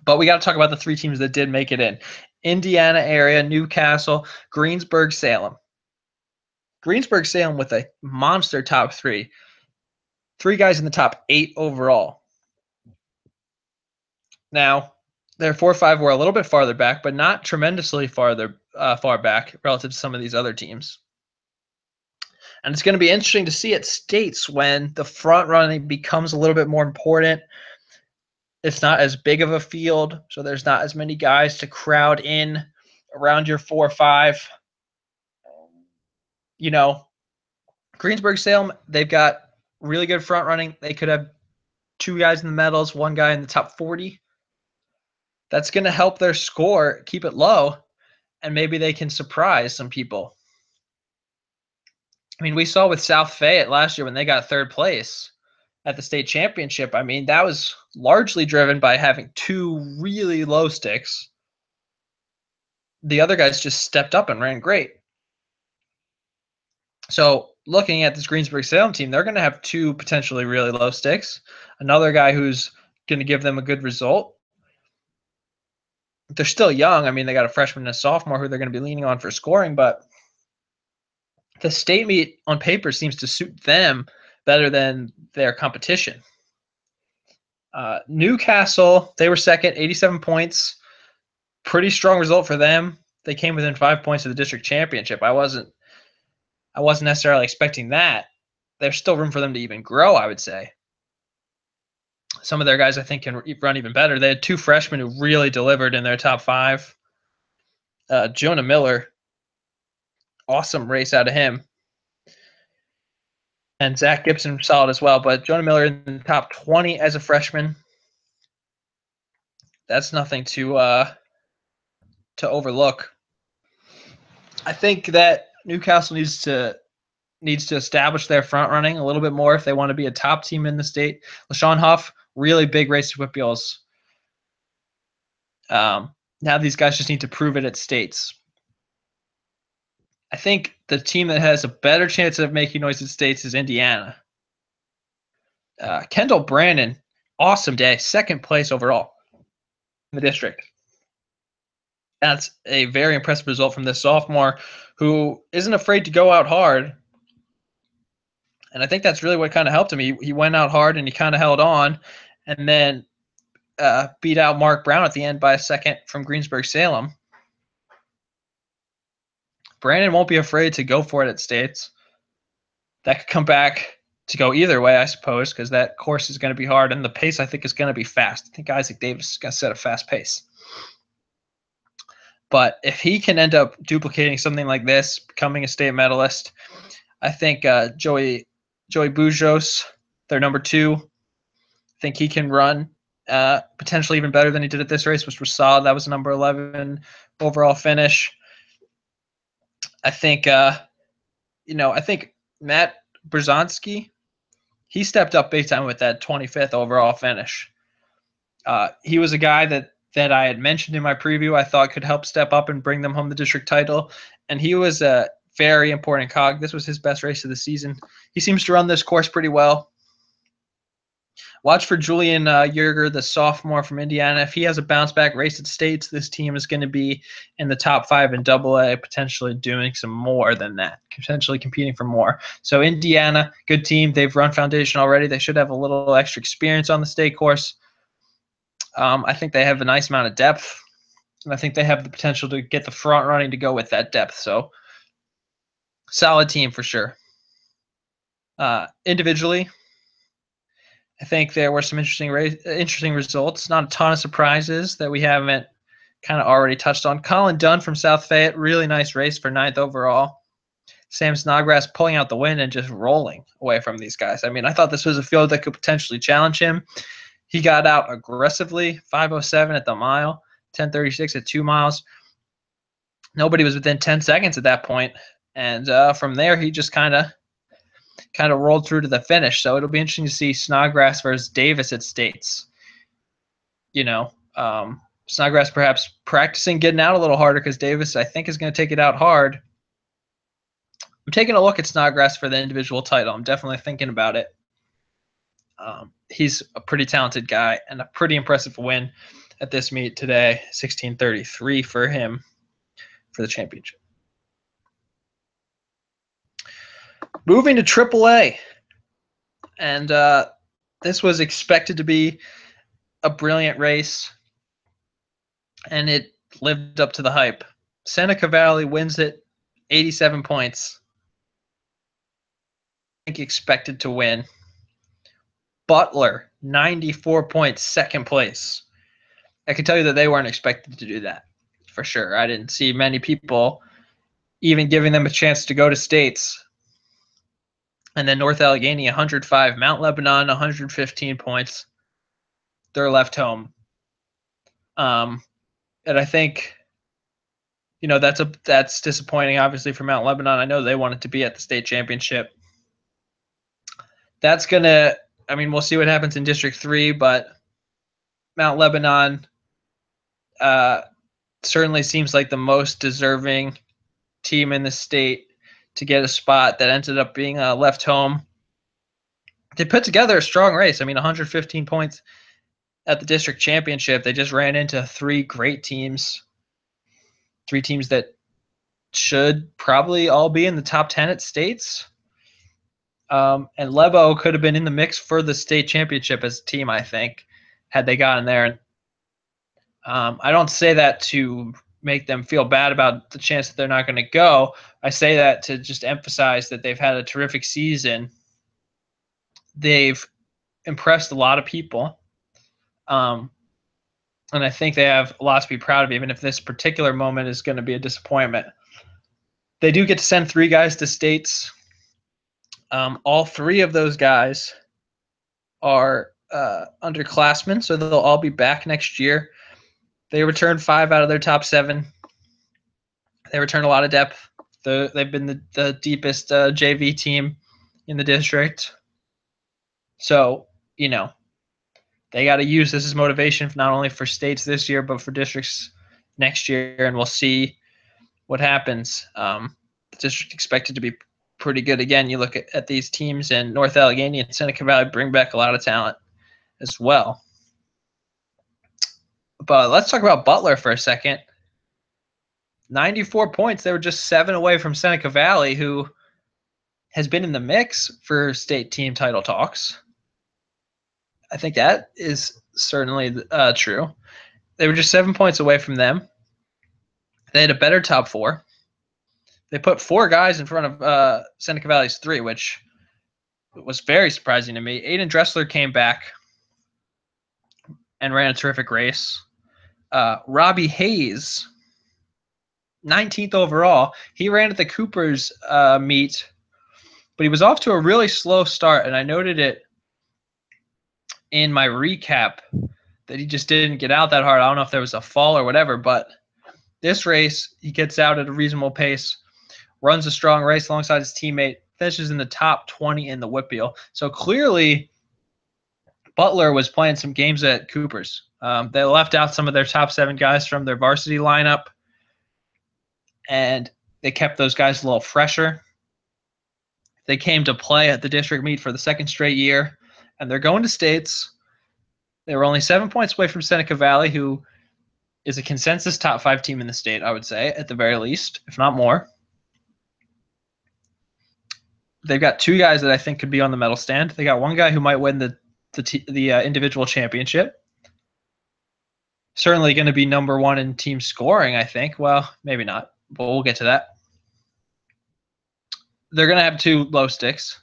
Speaker 2: But we got to talk about the 3 teams that did make it in. Indiana area, Newcastle, Greensburg-Salem. Greensburg-Salem with a monster top 3. 3 guys in the top 8 overall. Now, their 4-5 were a little bit farther back, but not tremendously far back relative to some of these other teams. And it's going to be interesting to see at states when the front running becomes a little bit more important. It's not as big of a field, so there's not as many guys to crowd in around your 4-5. You know, Greensburg-Salem, they've got really good front running. They could have 2 guys in the medals, 1 guy in the top 40. That's going to help their score, keep it low, and maybe they can surprise some people. I mean, we saw with South Fayette last year when they got 3rd place at the state championship. I mean, that was largely driven by having 2 really low sticks. The other guys just stepped up and ran great. So looking at this Greensburg-Salem team, they're going to have 2 potentially really low sticks. Another guy who's going to give them a good result. They're still young. I mean, they got a freshman and a sophomore who they're going to be leaning on for scoring, but the state meet on paper seems to suit them better than their competition. Newcastle, they were second, 87 points. Pretty strong result for them. They came within 5 points of the district championship. I wasn't necessarily expecting that. There's still room for them to even grow, I would say. Some of their guys, I think, can run even better. They had 2 freshmen who really delivered in their top 5. Jonah Miller, awesome race out of him. And Zach Gibson, solid as well. But Jonah Miller in the top 20 as a freshman. That's nothing to overlook. I think that Newcastle needs to establish their front running a little bit more if they want to be a top team in the state. LaShawn Huff, really big race to WPIALs. Now these guys just need to prove it at states. I think the team that has a better chance of making noise at states is Indiana. Kendall Brandon, awesome day, 2nd place overall in the district. That's a very impressive result from this sophomore who isn't afraid to go out hard. And I think that's really what kind of helped him. He went out hard and he kind of held on, and then beat out Mark Brown at the end by a second from Greensburg-Salem. Brandon won't be afraid to go for it at states. That could come back to go either way, I suppose, because that course is going to be hard, and the pace, I think, is going to be fast. I think Isaac Davis is going to set a fast pace. But if he can end up duplicating something like this, becoming a state medalist, I think Joey Bujos, their number 2, I think he can run potentially even better than he did at this race, which was solid. That was number 11 overall finish. I think, I think Matt Brzezinski, he stepped up big time with that 25th overall finish. He was a guy that I had mentioned in my preview I thought could help step up and bring them home the district title, and he was a very important cog. This was his best race of the season. He seems to run this course pretty well. Watch for Julian Yerger, the sophomore from Indiana. If he has a bounce-back race at states, this team is going to be in the top 5 in AA, potentially doing some more than that, potentially competing for more. So Indiana, good team. They've run foundation already. They should have a little extra experience on the state course. I think they have a nice amount of depth, and I think they have the potential to get the front running to go with that depth. So solid team for sure. Individually, I think there were some interesting results. Not a ton of surprises that we haven't kind of already touched on. Colin Dunn from South Fayette, really nice race for 9th overall. Sam Snodgrass pulling out the win and just rolling away from these guys. I mean, I thought this was a field that could potentially challenge him. He got out aggressively, 5:07 at the mile, 10:36 at 2 miles. Nobody was within 10 seconds at that point. And from there, he just kind of rolled through to the finish. So it'll be interesting to see Snodgrass versus Davis at States. Snodgrass perhaps practicing getting out a little harder because Davis, I think, is going to take it out hard. I'm taking a look at Snodgrass for the individual title. I'm definitely thinking about it. He's a pretty talented guy and a pretty impressive win at this meet today, 16:33 for him for the championship. Moving to AAA, and this was expected to be a brilliant race, and it lived up to the hype. Seneca Valley wins it, 87 points. I think expected to win. Butler, 94 points, second place. I can tell you that they weren't expected to do that, for sure. I didn't see many people even giving them a chance to go to States. And then North Allegheny, 105. Mount Lebanon, 115 points. They're left home. And I think, that's disappointing, obviously, for Mount Lebanon. I know they wanted to be at the state championship. That's going to, we'll see what happens in District 3, but Mount Lebanon certainly seems like the most deserving team in the state to get a spot that ended up being left home. They put together a strong race. 115 points at the district championship. They just ran into 3 great teams, 3 teams that should probably all be in the top 10 at states. And Lebo could have been in the mix for the state championship as a team, I think, had they gotten there. I don't say that to make them feel bad about the chance that they're not going to go. I say that to just emphasize that they've had a terrific season. They've impressed a lot of people. And I think they have a lot to be proud of, even if this particular moment is going to be a disappointment. They do get to send 3 guys to states. All 3 of those guys are underclassmen, so they'll all be back next year. They returned 5 out of their top 7. They return a lot of depth. They've been the deepest JV team in the district. So, they got to use this as motivation not only for states this year, but for districts next year, and we'll see what happens. The district expected to be pretty good again. You look at these teams, and North Allegheny and Seneca Valley bring back a lot of talent as well. But let's talk about Butler for a second. 94 points. They were just 7 away from Seneca Valley, who has been in the mix for state team title talks. I think that is certainly true. They were just 7 points away from them. They had a better top 4. They put 4 guys in front of Seneca Valley's 3, which was very surprising to me. Aiden Dressler came back and ran a terrific race. Robbie Hayes, 19th overall. He ran at the Cooper's meet, but he was off to a really slow start, and I noted it in my recap that he just didn't get out that hard. I don't know if there was a fall or whatever, but this race, he gets out at a reasonable pace, runs a strong race alongside his teammate, finishes in the top 20 in the Whitfield. So clearly, Butler was playing some games at Cooper's. They left out some of their top 7 guys from their varsity lineup, and they kept those guys a little fresher. They came to play at the district meet for the 2nd straight year, and they're going to states. They were only 7 points away from Seneca Valley, who is a consensus top 5 team in the state, I would say, at the very least, if not more. They've got 2 guys that I think could be on the medal stand. They got 1 guy who might win the individual championship. Certainly going to be number 1 in team scoring, I think. Well, maybe not, but we'll get to that. They're going to have 2 low sticks.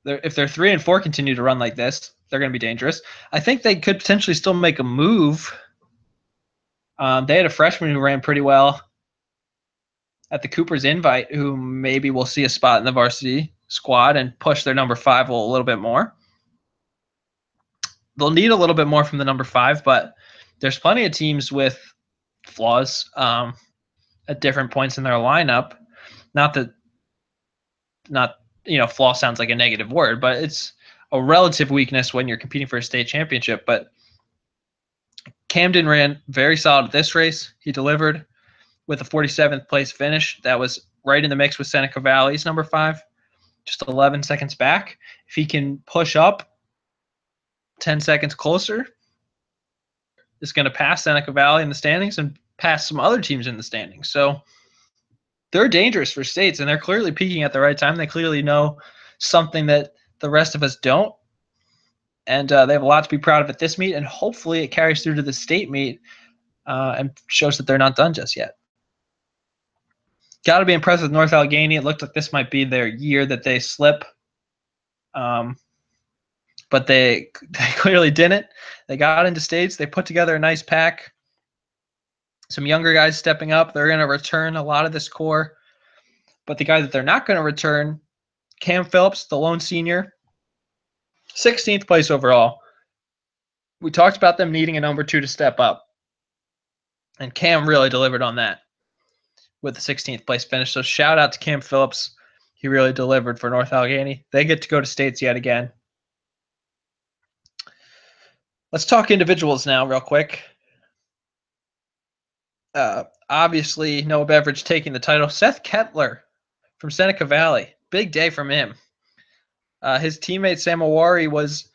Speaker 2: If they're 3 and 4 continue to run like this, they're going to be dangerous. I think they could potentially still make a move They had a freshman who ran pretty well at the Cooper's Invite, who maybe will see a spot in the varsity squad and push their number 5 a little bit more. They'll need a little bit more from the number 5, but there's plenty of teams with flaws at different points in their lineup. Not flaw sounds like a negative word, but it's a relative weakness when you're competing for a state championship. But Camden ran very solid at this race. He delivered with a 47th place finish. That was right in the mix with Seneca Valley's number 5, just 11 seconds back. If he can push up 10 seconds closer, it's going to pass Seneca Valley in the standings and pass some other teams in the standings. So they're dangerous for states, and they're clearly peaking at the right time. They clearly know something that the rest of us don't. And they have a lot to be proud of at this meet, and hopefully it carries through to the state meet and shows that they're not done just yet. Got to be impressed with North Allegheny. It looked like this might be their year that they slip. But they clearly didn't. They got into states. They put together a nice pack. Some younger guys stepping up. They're going to return a lot of this core. But the guy that they're not going to return, Cam Phillips, the lone senior, 16th place overall. We talked about them needing a number 2 to step up. And Cam really delivered on that with the 16th place finish. So shout out to Cam Phillips. He really delivered for North Allegheny. They get to go to states yet again. Let's talk individuals now real quick. Obviously, Noah Beveridge taking the title. Seth Kettler from Seneca Valley. Big day from him. His teammate Sam Awari was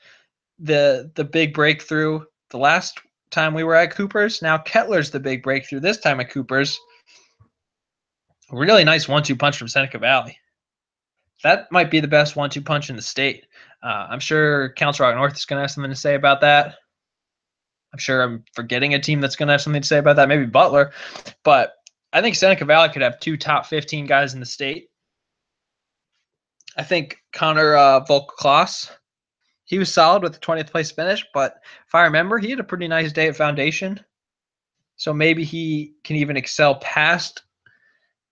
Speaker 2: the big breakthrough the last time we were at Cooper's. Now Kettler's the big breakthrough this time at Cooper's. Really nice 1-2 punch from Seneca Valley. That might be the best 1-2 punch in the state. I'm sure Council Rock North is going to have something to say about that. I'm sure I'm forgetting a team that's going to have something to say about that, maybe Butler. But I think Seneca Valley could have 2 top 15 guys in the state. I think Connor Volk-Klaas, he was solid with the 20th place finish, but if I remember, he had a pretty nice day at Foundation. So maybe he can even excel past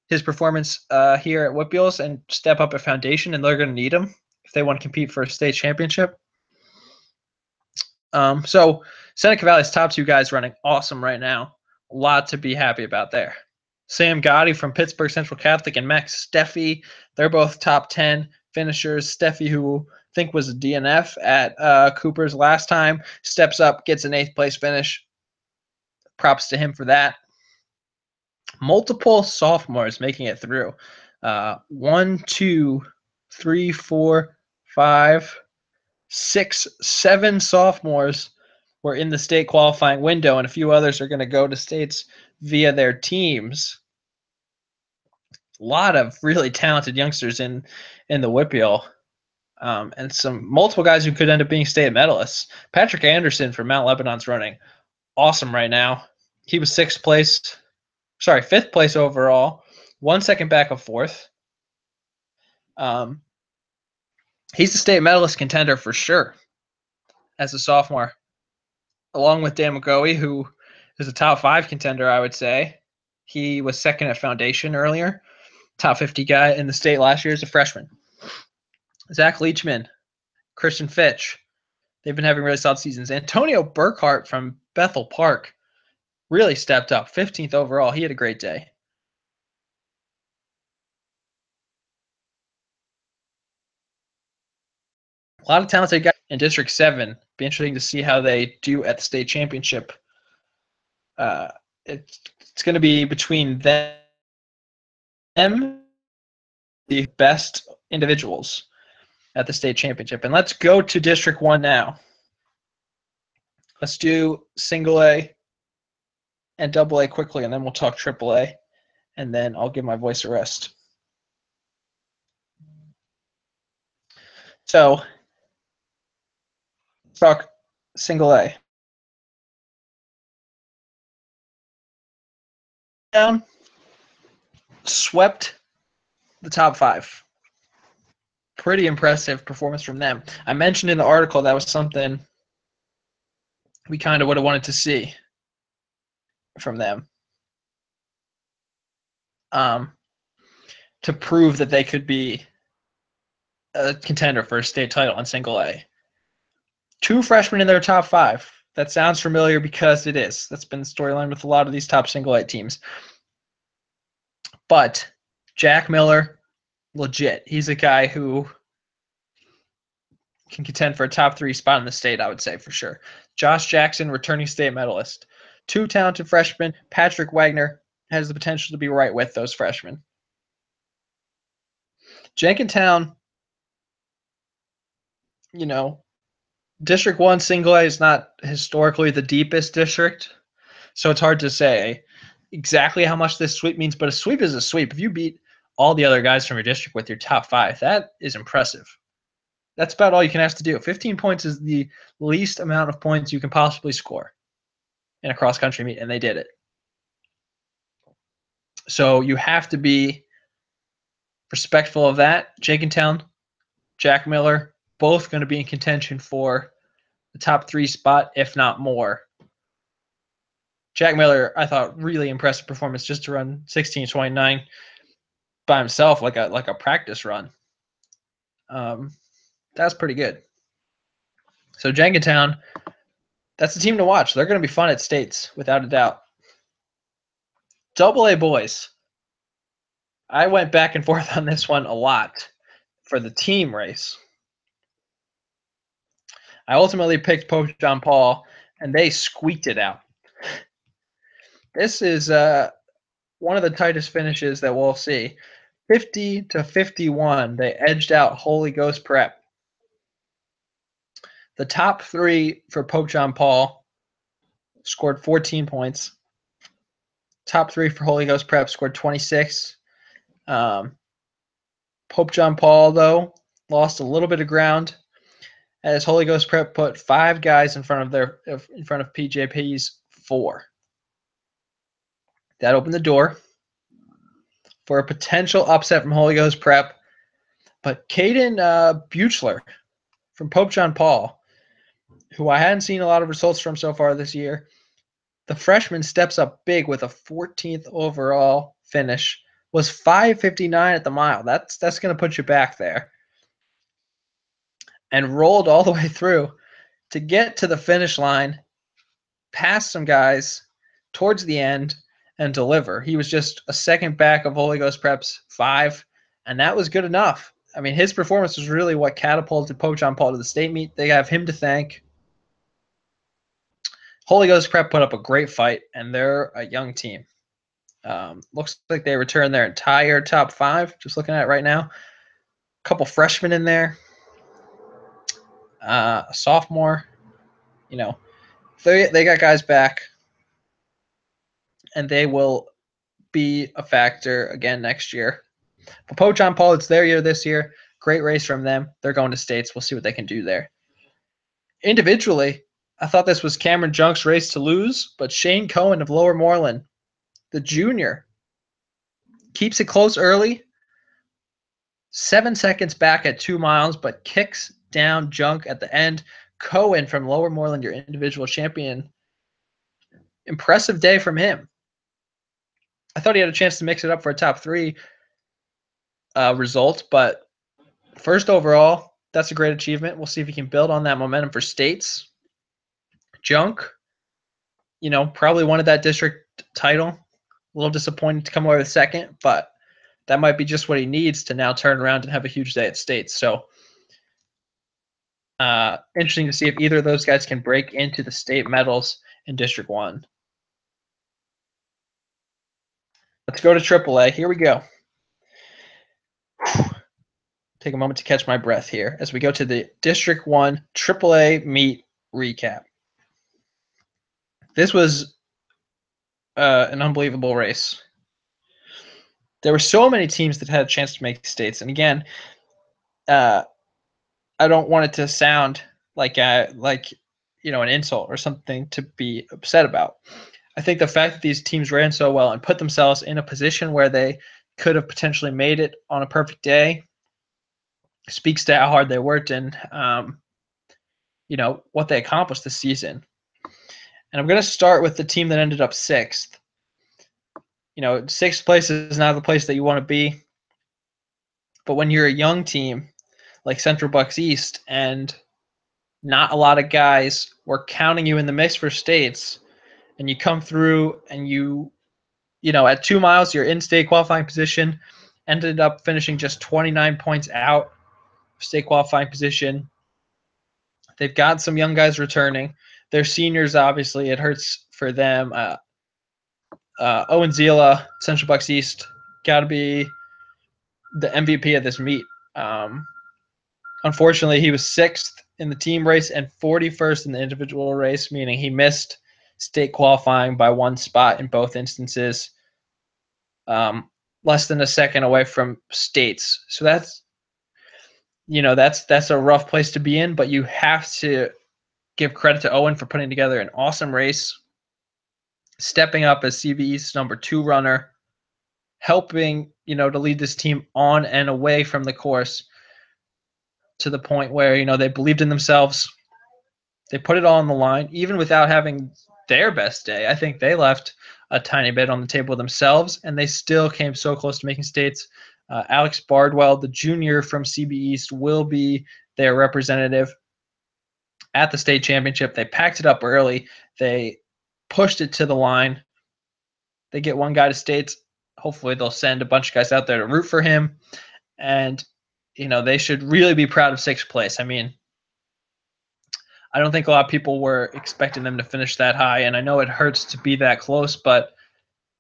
Speaker 2: his performance here at Whitbeals and step up at Foundation, and they're going to need him if they want to compete for a state championship. So Seneca Valley's top 2 guys running awesome right now. A lot to be happy about there. Sam Gotti from Pittsburgh Central Catholic and Max Steffi, they're both top 10 finishers. Steffi, who I think was a DNF at Cooper's last time, steps up, gets an 8th place finish. Props to him for that. Multiple sophomores making it through. 1, 2, 3, 4, 5, 6, 7 sophomores were in the state qualifying window, and a few others are going to go to states via their teams. A lot of really talented youngsters in the Whitbeal, and some multiple guys who could end up being state medalists. Patrick Anderson from Mount Lebanon's running awesome right now. He was 5th place overall, 1 second back of 4th. He's a state medalist contender for sure as a sophomore, along with Dan McGoey, who is a top 5 contender, I would say. He was 2nd at Foundation earlier. Top 50 guy in the state last year as a freshman. Zach Leachman, Christian Fitch, they've been having really solid seasons. Antonio Burkhart from Bethel Park really stepped up, 15th overall. He had a great day. A lot of talented guys in District 7. Be interesting to see how they do at the state championship. It's going to be between them, the best individuals at the state championship. And let's go to District 1 now. Let's do single A and double A quickly, and then we'll talk triple A, and then I'll give my voice a rest. So, let's talk single A. Down, swept the top 5. Pretty impressive performance from them. I mentioned in the article that was something we kind of would have wanted to see from them to prove that they could be a contender for a state title in single A. 2 freshmen in their top 5. That sounds familiar because it is. That's been the storyline with a lot of these top single A teams. But Jack Miller, legit. He's a guy who can contend for a top 3 spot in the state, I would say, for sure. Josh Jackson, returning state medalist. 2 talented freshmen. Patrick Wagner has the potential to be right with those freshmen. Jenkintown, District 1 single A is not historically the deepest district, so it's hard to say exactly how much this sweep means, but a sweep is a sweep. If you beat all the other guys from your district with your top 5, that is impressive. That's about all you can ask to do. 15 points is the least amount of points you can possibly score in a cross-country meet, and they did it. So you have to be respectful of that. Jenkintown, Jack Miller, both going to be in contention for the top 3 spot, if not more. Jack Miller, I thought, really impressive performance just to run 16:29 by himself, like a practice run. That's pretty good. So Jenkintown, that's the team to watch. They're going to be fun at states, without a doubt. Double A boys. I went back and forth on this one a lot for the team race. I ultimately picked Pope John Paul, and they squeaked it out. This is one of the tightest finishes that we'll see. 50-51, they edged out Holy Ghost Prep. The top 3 for Pope John Paul scored 14 points. Top 3 for Holy Ghost Prep scored 26. Pope John Paul, though, lost a little bit of ground as Holy Ghost Prep put 5 guys in front of PJP's 4. That opened the door for a potential upset from Holy Ghost Prep. But Caden Buchler from Pope John Paul, who I hadn't seen a lot of results from so far this year, the freshman steps up big with a 14th overall finish, was 5:59 at the mile. That's going to put you back there. And rolled all the way through to get to the finish line, pass some guys towards the end, and deliver. He was just a second back of Holy Ghost Prep's 5, and that was good enough. I mean, his performance was really what catapulted Pope John Paul to the state meet. They have him to thank. Holy Ghost Prep put up a great fight, and they're a young team. Looks like they returned their entire top 5, just looking at it right now. A couple freshmen in there. A sophomore. They got guys back, and they will be a factor again next year. But Pope John Paul, it's their year this year. Great race from them. They're going to states. We'll see what they can do there. Individually, I thought this was Cameron Junk's race to lose, but Shane Cohen of Lower Moreland, the junior, keeps it close early. 7 seconds back at 2 miles, but kicks down Junk at the end. Cohen from Lower Moreland, your individual champion. Impressive day from him. I thought he had a chance to mix it up for a top 3 result, but first overall, that's a great achievement. We'll see if he can build on that momentum for states. Junk, probably wanted that district title. A little disappointed to come away with second, but that might be just what he needs to now turn around and have a huge day at states. So interesting to see if either of those guys can break into the state medals in District 1. Let's go to AAA. Here we go. Take a moment to catch my breath here as we go to the District 1 AAA meet recap. This was an unbelievable race. There were so many teams that had a chance to make states. And again, I don't want it to sound like an insult or something to be upset about. I think the fact that these teams ran so well and put themselves in a position where they could have potentially made it on a perfect day speaks to how hard they worked and what they accomplished this season. And I'm going to start with the team that ended up sixth. You know, sixth place is not the place that you want to be. But when you're a young team like Central Bucks East and not a lot of guys were counting you in the mix for states, and you come through and you know, at 2 miles, you're in state qualifying position, ended up finishing just 29 points out of state qualifying position. They've got some young guys returning. They're seniors, obviously. It hurts for them. Owen Zila, Central Bucks East, got to be the MVP of this meet. Unfortunately, he was 6th in the team race and 41st in the individual race, meaning he missed state qualifying by 1 spot in both instances. Less than a second away from states. So that's, you know, that's a rough place to be in, but you have to give credit to Owen for putting together an awesome race, stepping up as CBE's number 2 runner, helping, you know, to lead this team on and away from the course to the point where, you know, they believed in themselves. They put it all on the line, even without having their best day. I think they left a tiny bit on the table themselves, and they still came so close to making states. Alex Bardwell, the junior from CB East, will be their representative at the state championship. They packed it up early. They pushed it to the line. They get one guy to states. Hopefully they'll send a bunch of guys out there to root for him. And, you know, they should really be proud of 6th place. I mean, I don't think a lot of people were expecting them to finish that high, and I know it hurts to be that close, but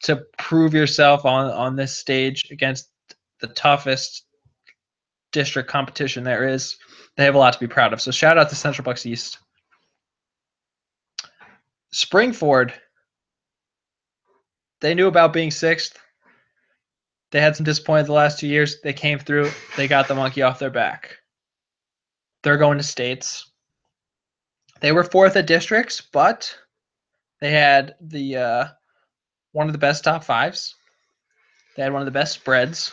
Speaker 2: to prove yourself on this stage against the toughest district competition there is, they have a lot to be proud of. So shout out to Central Bucks East. Springford, they knew about being 6th. They had some disappointment the last 2 years. They came through. They got the monkey off their back. They're going to states. They were 4th at districts, but they had the one of the best top 5s. They had one of the best spreads.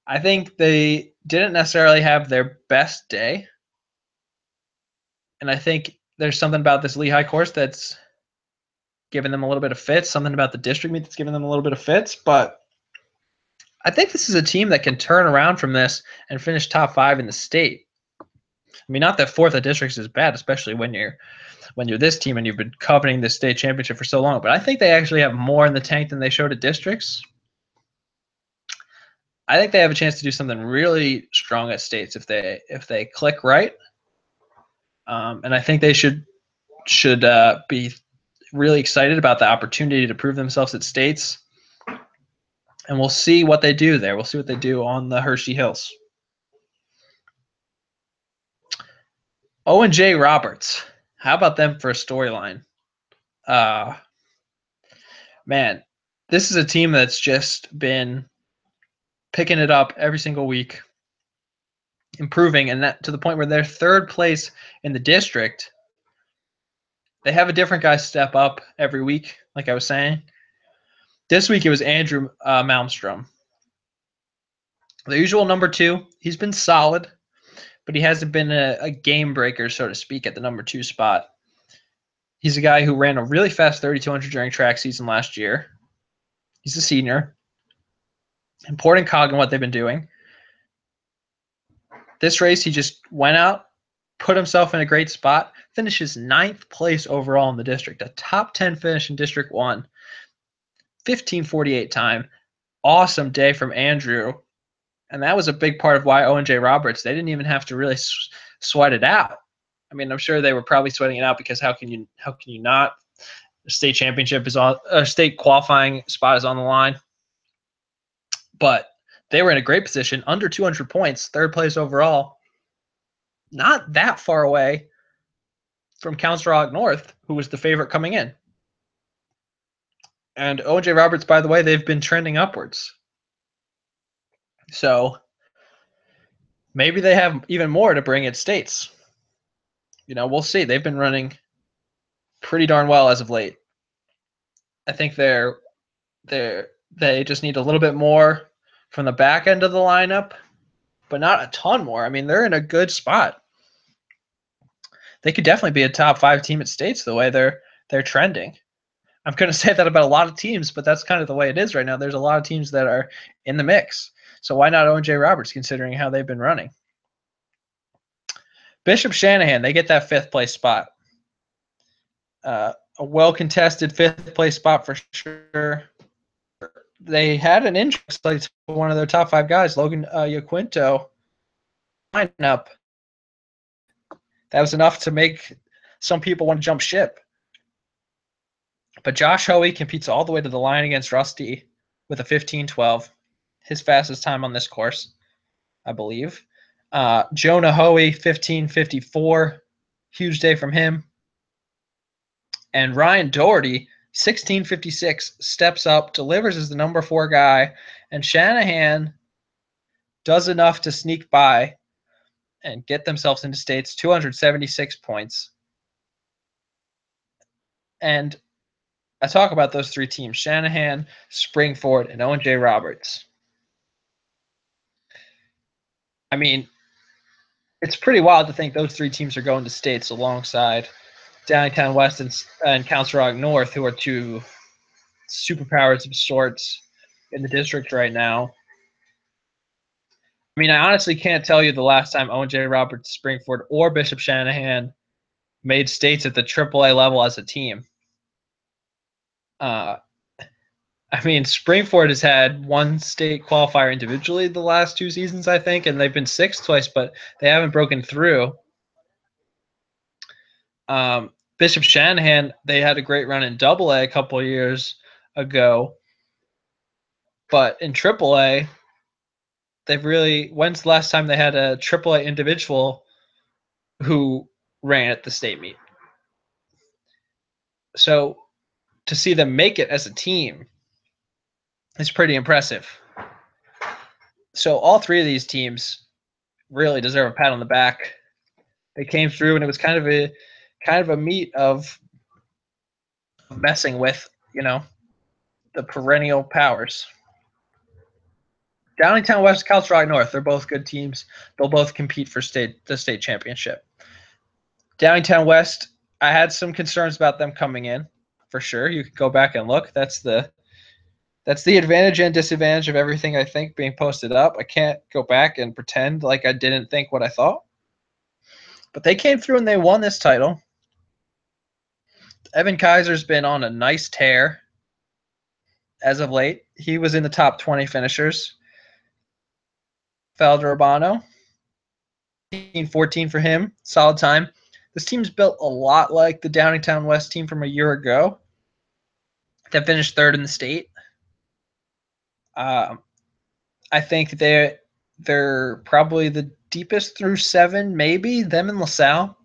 Speaker 2: I think they didn't necessarily have their best day. And I think there's something about this Lehigh course that's giving them a little bit of fits, something about the district meet that's giving them a little bit of fits. But I think this is a team that can turn around from this and finish top 5 in the state. I mean, not that 4th at districts is bad, especially when you're this team and you've been coveting this state championship for so long. But I think they actually have more in the tank than they showed at districts. I think they have a chance to do something really strong at states if they click right. And I think they should be really excited about the opportunity to prove themselves at states. And we'll see what they do there. We'll see what they do on the Hershey Hills. Owen J. Roberts. How about them for a storyline? Man, this is a team that's just been picking it up every single week, improving, and that to the point where they're 3rd place in the district. They have a different guy step up every week, like I was saying. This week it was Andrew Malmstrom. The usual number 2. He's been solid, but he hasn't been a game breaker, so to speak, at the number 2 spot. He's a guy who ran a really fast 3,200 during track season last year. He's a senior. Important cog in what they've been doing. This race, he just went out, put himself in a great spot, finishes 9th place overall in the district, a top 10 finish in District 1, 15:48 time. Awesome day from Andrew. And that was a big part of why Owen J. Roberts, they didn't even have to really sweat it out. I mean, I'm sure they were probably sweating it out because how can you not? The state championship is on, a state qualifying spot is on the line. But they were in a great position, under 200 points, 3rd place overall. Not that far away from Council Rock North, who was the favorite coming in. And Owen J. Roberts, by the way, they've been trending upwards. So maybe they have even more to bring at states. You know, we'll see. They've been running pretty darn well as of late. I think they just need a little bit more from the back end of the lineup, but not a ton more. I mean, they're in a good spot. They could definitely be a top 5 team at states the way they're they're trending. I'm going to say that about a lot of teams, but that's kind of the way it is right now. There's a lot of teams that are in the mix. So why not Owen J. Roberts, considering how they've been running? Bishop Shanahan, they get that 5th place spot. A well-contested 5th place spot for sure. They had an injury to one of their top 5 guys, Logan Yaquinto, lineup. That was enough to make some people want to jump ship. But Josh Hoey competes all the way to the line against Rusty with a 15:12, his fastest time on this course, I believe. Jonah Hoey, 15:54, huge day from him. And Ryan Doherty, 16:56, steps up, delivers as the number 4 guy, and Shanahan does enough to sneak by and get themselves into states, 276 points. And I talk about those 3 teams, Shanahan, Springford, and Owen J. Roberts. I mean, it's pretty wild to think those 3 teams are going to states alongside Downingtown West and Council Rock North, who are 2 superpowers of sorts in the district right now. I mean, I honestly can't tell you the last time Owen J. Roberts, Springford, or Bishop Shanahan made states at the AAA level as a team. I mean, Springford has had 1 state qualifier individually the last 2 seasons, I think, and they've been 6th twice, but they haven't broken through. Bishop Shanahan, they had a great run in AA a couple of years ago, but in AAA, they've really – when's the last time they had a AAA individual who ran at the state meet? So to see them make it as a team is pretty impressive. So all 3 of these teams really deserve a pat on the back. They came through, and it was kind of a meet of messing with, the perennial powers. Downingtown West, Council Rock North, they're both good teams. They'll both compete for the state championship. Downingtown West, I had some concerns about them coming in, for sure. You could go back and look. That's the advantage and disadvantage of everything, I think, being posted up. I can't go back and pretend like I didn't think what I thought. But they came through and they won this title. Evan Kaiser's been on a nice tear as of late. He was in the top 20 finishers. Falder Urbano, 14 for him. Solid time. This team's built a lot like the Downingtown West team from a year ago that finished 3rd in the state. I think they're probably the deepest through 7, maybe, them and LaSalle.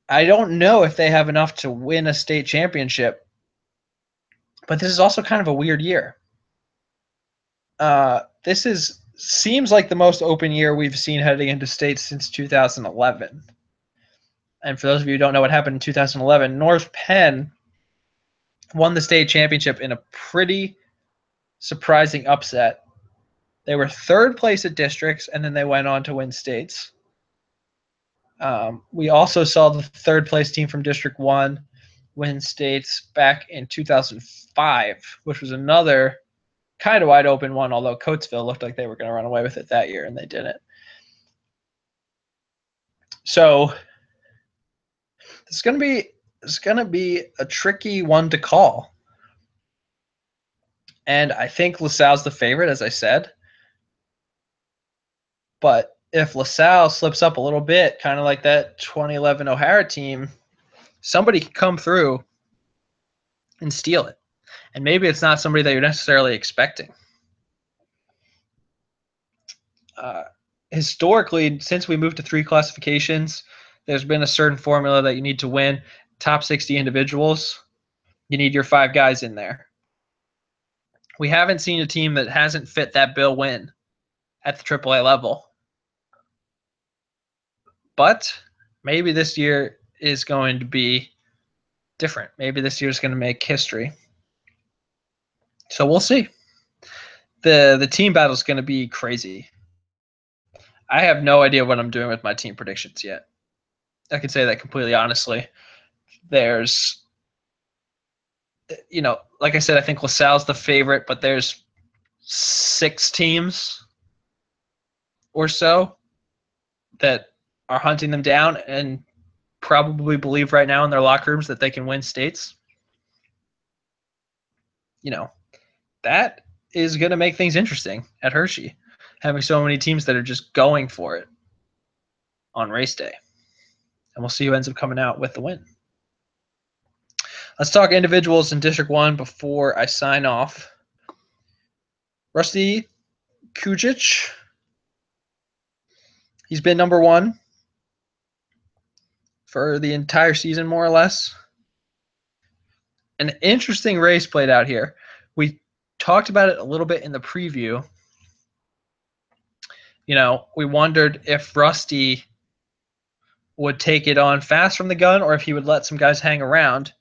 Speaker 2: I don't know if they have enough to win a state championship, but this is also kind of a weird year. This seems like the most open year we've seen heading into states since 2011. And for those of you who don't know what happened in 2011, North Penn won the state championship in a pretty surprising upset. They were 3rd place at districts, and then they went on to win states. We also saw the 3rd place team from District 1 win states back in 2005, which was another kind of wide open one, although Coatesville looked like they were going to run away with it that year, and they didn't. So it's going to be a tricky one to call. And I think LaSalle's the favorite, as I said. But if LaSalle slips up a little bit, kind of like that 2011 O'Hara team, somebody can come through and steal it. And maybe it's not somebody that you're necessarily expecting. Historically, since we moved to 3 classifications, there's been a certain formula that you need to win. Top 60 individuals, you need your 5 guys in there. We haven't seen a team that hasn't fit that bill win at the AAA level. But maybe this year is going to be different. Maybe this year is going to make history. So we'll see. The team battle is going to be crazy. I have no idea what I'm doing with my team predictions yet. I can say that completely honestly. There's, like I said, I think LaSalle's the favorite, but there's 6 teams or so that are hunting them down and probably believe right now in their locker rooms that they can win states. That is going to make things interesting at Hershey, having so many teams that are just going for it on race day. And we'll see who ends up coming out with the win. Let's talk individuals in District 1 before I sign off. Rusty Kujic. He's been number 1 for the entire season, more or less. An interesting race played out here. We talked about it a little bit in the preview. We wondered if Rusty would take it on fast from the gun or if he would let some guys hang around.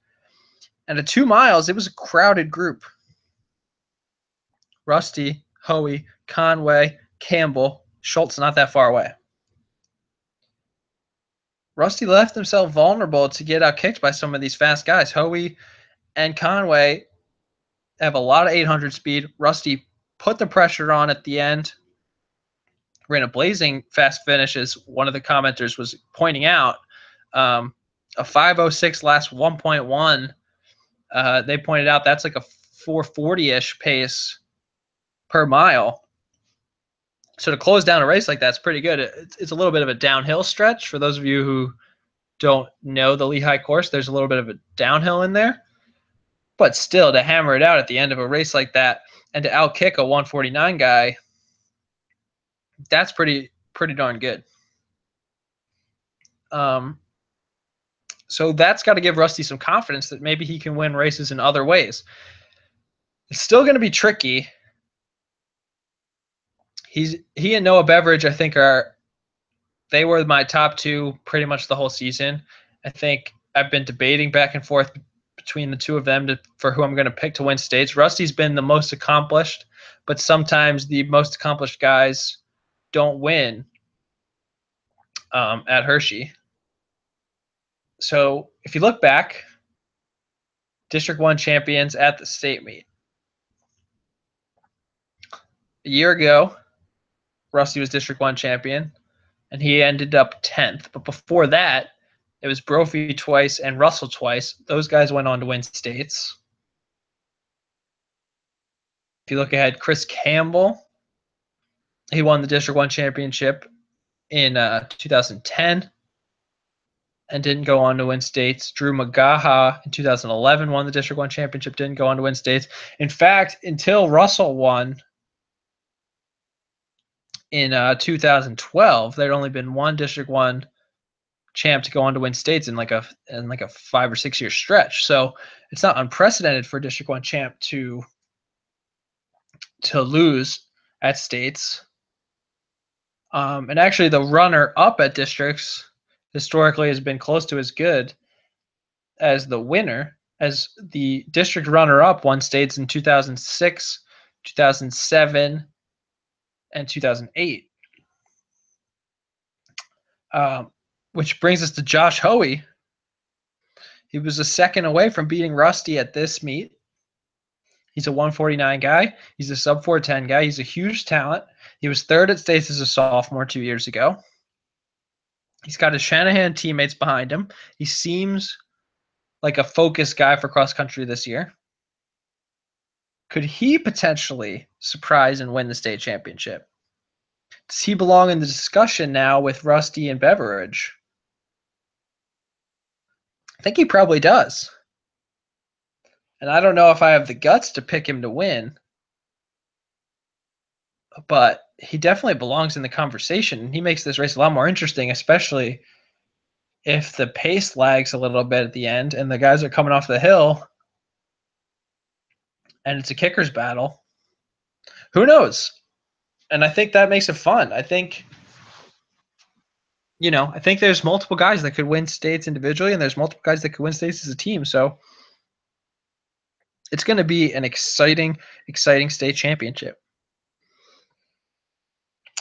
Speaker 2: And at 2 miles, it was a crowded group. Rusty, Hoey, Conway, Campbell, Schultz not that far away. Rusty left himself vulnerable to get outkicked by some of these fast guys. Hoey and Conway have a lot of 800 speed. Rusty put the pressure on at the end. Ran a blazing fast finish, as one of the commenters was pointing out. A 5:06 last 1.1. They pointed out that's like a 4:40-ish pace per mile. So to close down a race like that's pretty good. It's a little bit of a downhill stretch. For those of you who don't know the Lehigh course, there's a little bit of a downhill in there. But still, to hammer it out at the end of a race like that and to outkick a 149 guy, that's pretty darn good. So that's got to give Rusty some confidence that maybe he can win races in other ways. It's still going to be tricky. He and Noah Beveridge, I think, they were my top 2 pretty much the whole season. I think I've been debating back and forth between the 2 of them for who I'm going to pick to win states. Rusty's been the most accomplished, but sometimes the most accomplished guys don't win at Hershey. So if you look back, District 1 champions at the state meet. A year ago, Rusty was District 1 champion, and he ended up 10th. But before that, it was Brophy twice and Russell twice. Those guys went on to win states. If you look ahead, Chris Campbell, he won the District 1 championship in 2010 and didn't go on to win states. Drew Magaha in 2011 won the District 1 championship, didn't go on to win states. In fact, until Russell won in 2012, there'd only been one District 1 champ to go on to win states in like a 5 or 6 year stretch. So it's not unprecedented for a District 1 champ to lose at states. And actually the runner up at districts historically has been close to as good as the winner, as the district runner up won states in 2006, 2007, and 2008. Which brings us to Josh Hoey. He was a second away from beating Rusty at this meet. He's a 149 guy. He's a sub 410 guy. He's a huge talent. He was 3rd at states as a sophomore 2 years ago. He's got his Shanahan teammates behind him. He seems like a focused guy for cross country this year. Could he potentially surprise and win the state championship? Does he belong in the discussion now with Rusty and Beveridge? I think he probably does. And I don't know if I have the guts to pick him to win, but he definitely belongs in the conversation. He makes this race a lot more interesting, especially if the pace lags a little bit at the end and the guys are coming off the hill and it's a kicker's battle. Who knows? And I think that makes it fun. I think there's multiple guys that could win states individually, and there's multiple guys that could win states as a team. So it's going to be an exciting state championship.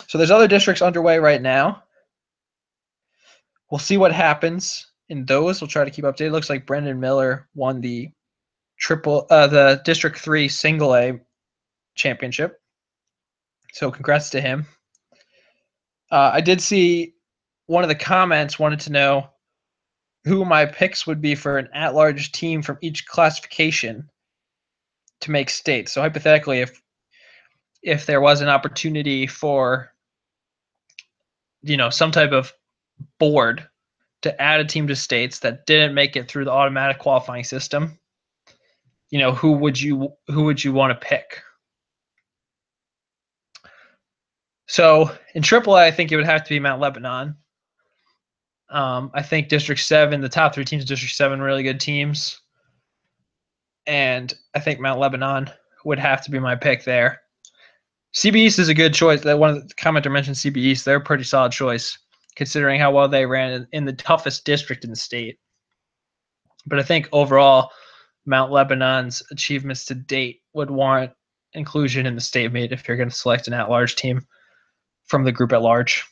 Speaker 2: So there's other districts underway right now. We'll see what happens in those. We'll try to keep updated. Looks like Brendan Miller won the District 3 Single A championship. So congrats to him. I did see one of the comments wanted to know who my picks would be for an at-large team from each classification to make state. So hypothetically, if there was an opportunity for, some type of board to add a team to states that didn't make it through the automatic qualifying system, who would you want to pick? So in AAA, I think it would have to be Mount Lebanon. I think District 7, the top 3 teams in District 7, really good teams. And I think Mount Lebanon would have to be my pick there. CB East is a good choice. That one of the commenter mentioned CB East. They're a pretty solid choice, considering how well they ran in the toughest district in the state. But I think overall, Mount Lebanon's achievements to date would warrant inclusion in the state meet if you're going to select an at-large team from the group at large.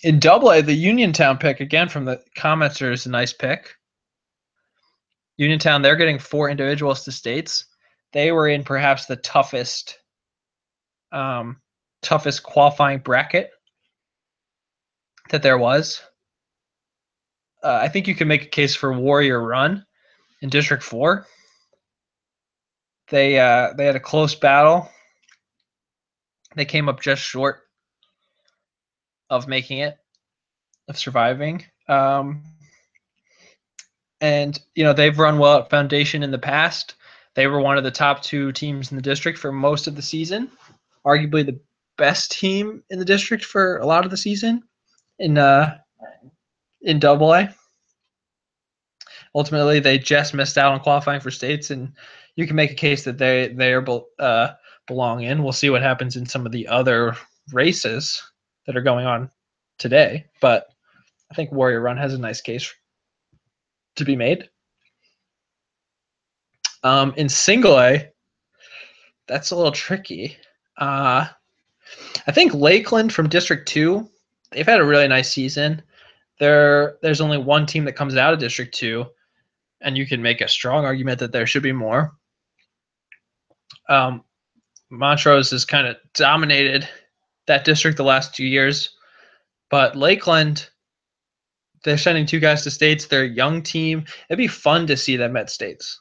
Speaker 2: In AA, the Uniontown pick, again from the commenter, is a nice pick. Uniontown, they're getting 4 individuals to states. They were in perhaps the toughest qualifying bracket that there was. I think you can make a case for Warrior Run in District 4. They had a close battle. They came up just short of making it, of surviving. And, they've run well at Foundation in the past. They were one of the top 2 teams in the district for most of the season, arguably the best team in the district for a lot of the season in AA. Ultimately, they just missed out on qualifying for states, and you can make a case that they belong in. We'll see what happens in some of the other races that are going on today, but I think Warrior Run has a nice case to be made. In Single A, that's a little tricky. I think Lakeland from District 2, they've had a really nice season. There's only one team that comes out of District 2, and you can make a strong argument that there should be more. Montrose has kind of dominated that district the last 2 years, but Lakeland, they're sending 2 guys to states. They're a young team. It'd be fun to see them at states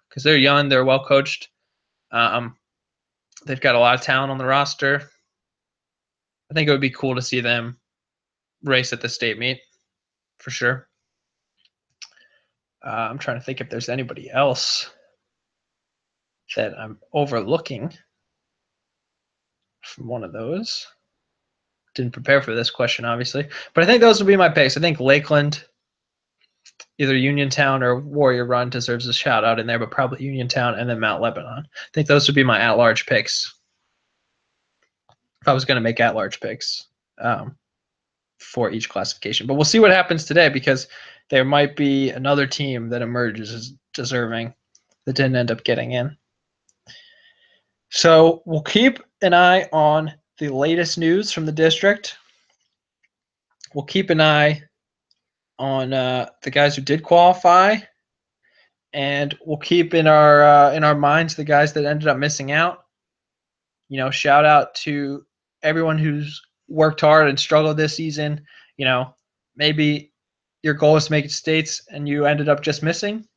Speaker 2: because they're young, they're well coached. They've got a lot of talent on the roster. I think it would be cool to see them race at the state meet for sure. I'm trying to think if there's anybody else that I'm overlooking from one of those. Didn't prepare for this question, obviously, but I think those would be my picks. I think Lakeland, either Uniontown or Warrior Run, deserves a shout out in there, but probably Uniontown and then Mount Lebanon. I think those would be my at-large picks if I was going to make at-large picks for each classification. But we'll see what happens today because there might be another team that emerges as deserving that didn't end up getting in. So we'll keep an eye on the latest news from the district. We'll keep an eye on the guys who did qualify, and we'll keep in our minds the guys that ended up missing out. Shout out to everyone who's worked hard and struggled this season. Maybe your goal is to make it states and you ended up just missing,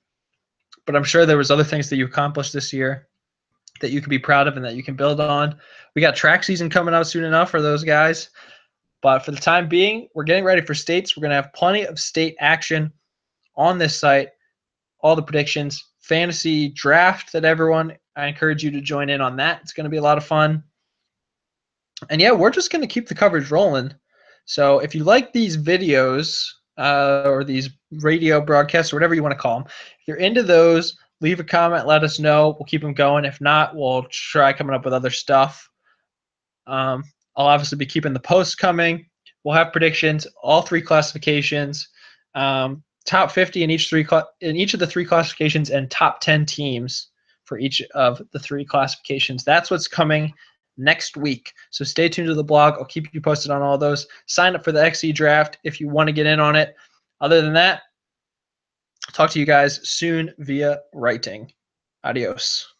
Speaker 2: but I'm sure there was other things that you accomplished this year that you can be proud of and that you can build on. We got track season coming up soon enough for those guys. But for the time being, we're getting ready for states. We're going to have plenty of state action on this site, all the predictions, fantasy draft that I encourage you to join in on that. It's going to be a lot of fun. And yeah, we're just going to keep the coverage rolling. So if you like these videos or these radio broadcasts or whatever you want to call them, if you're into those, leave a comment, let us know. We'll keep them going. If not, we'll try coming up with other stuff. I'll obviously be keeping the posts coming. We'll have predictions, all 3 classifications, top 50 in each of the 3 classifications, and top 10 teams for each of the 3 classifications. That's what's coming next week. So stay tuned to the blog. I'll keep you posted on all those. Sign up for the XE draft if you want to get in on it. Other than that, talk to you guys soon via writing. Adios.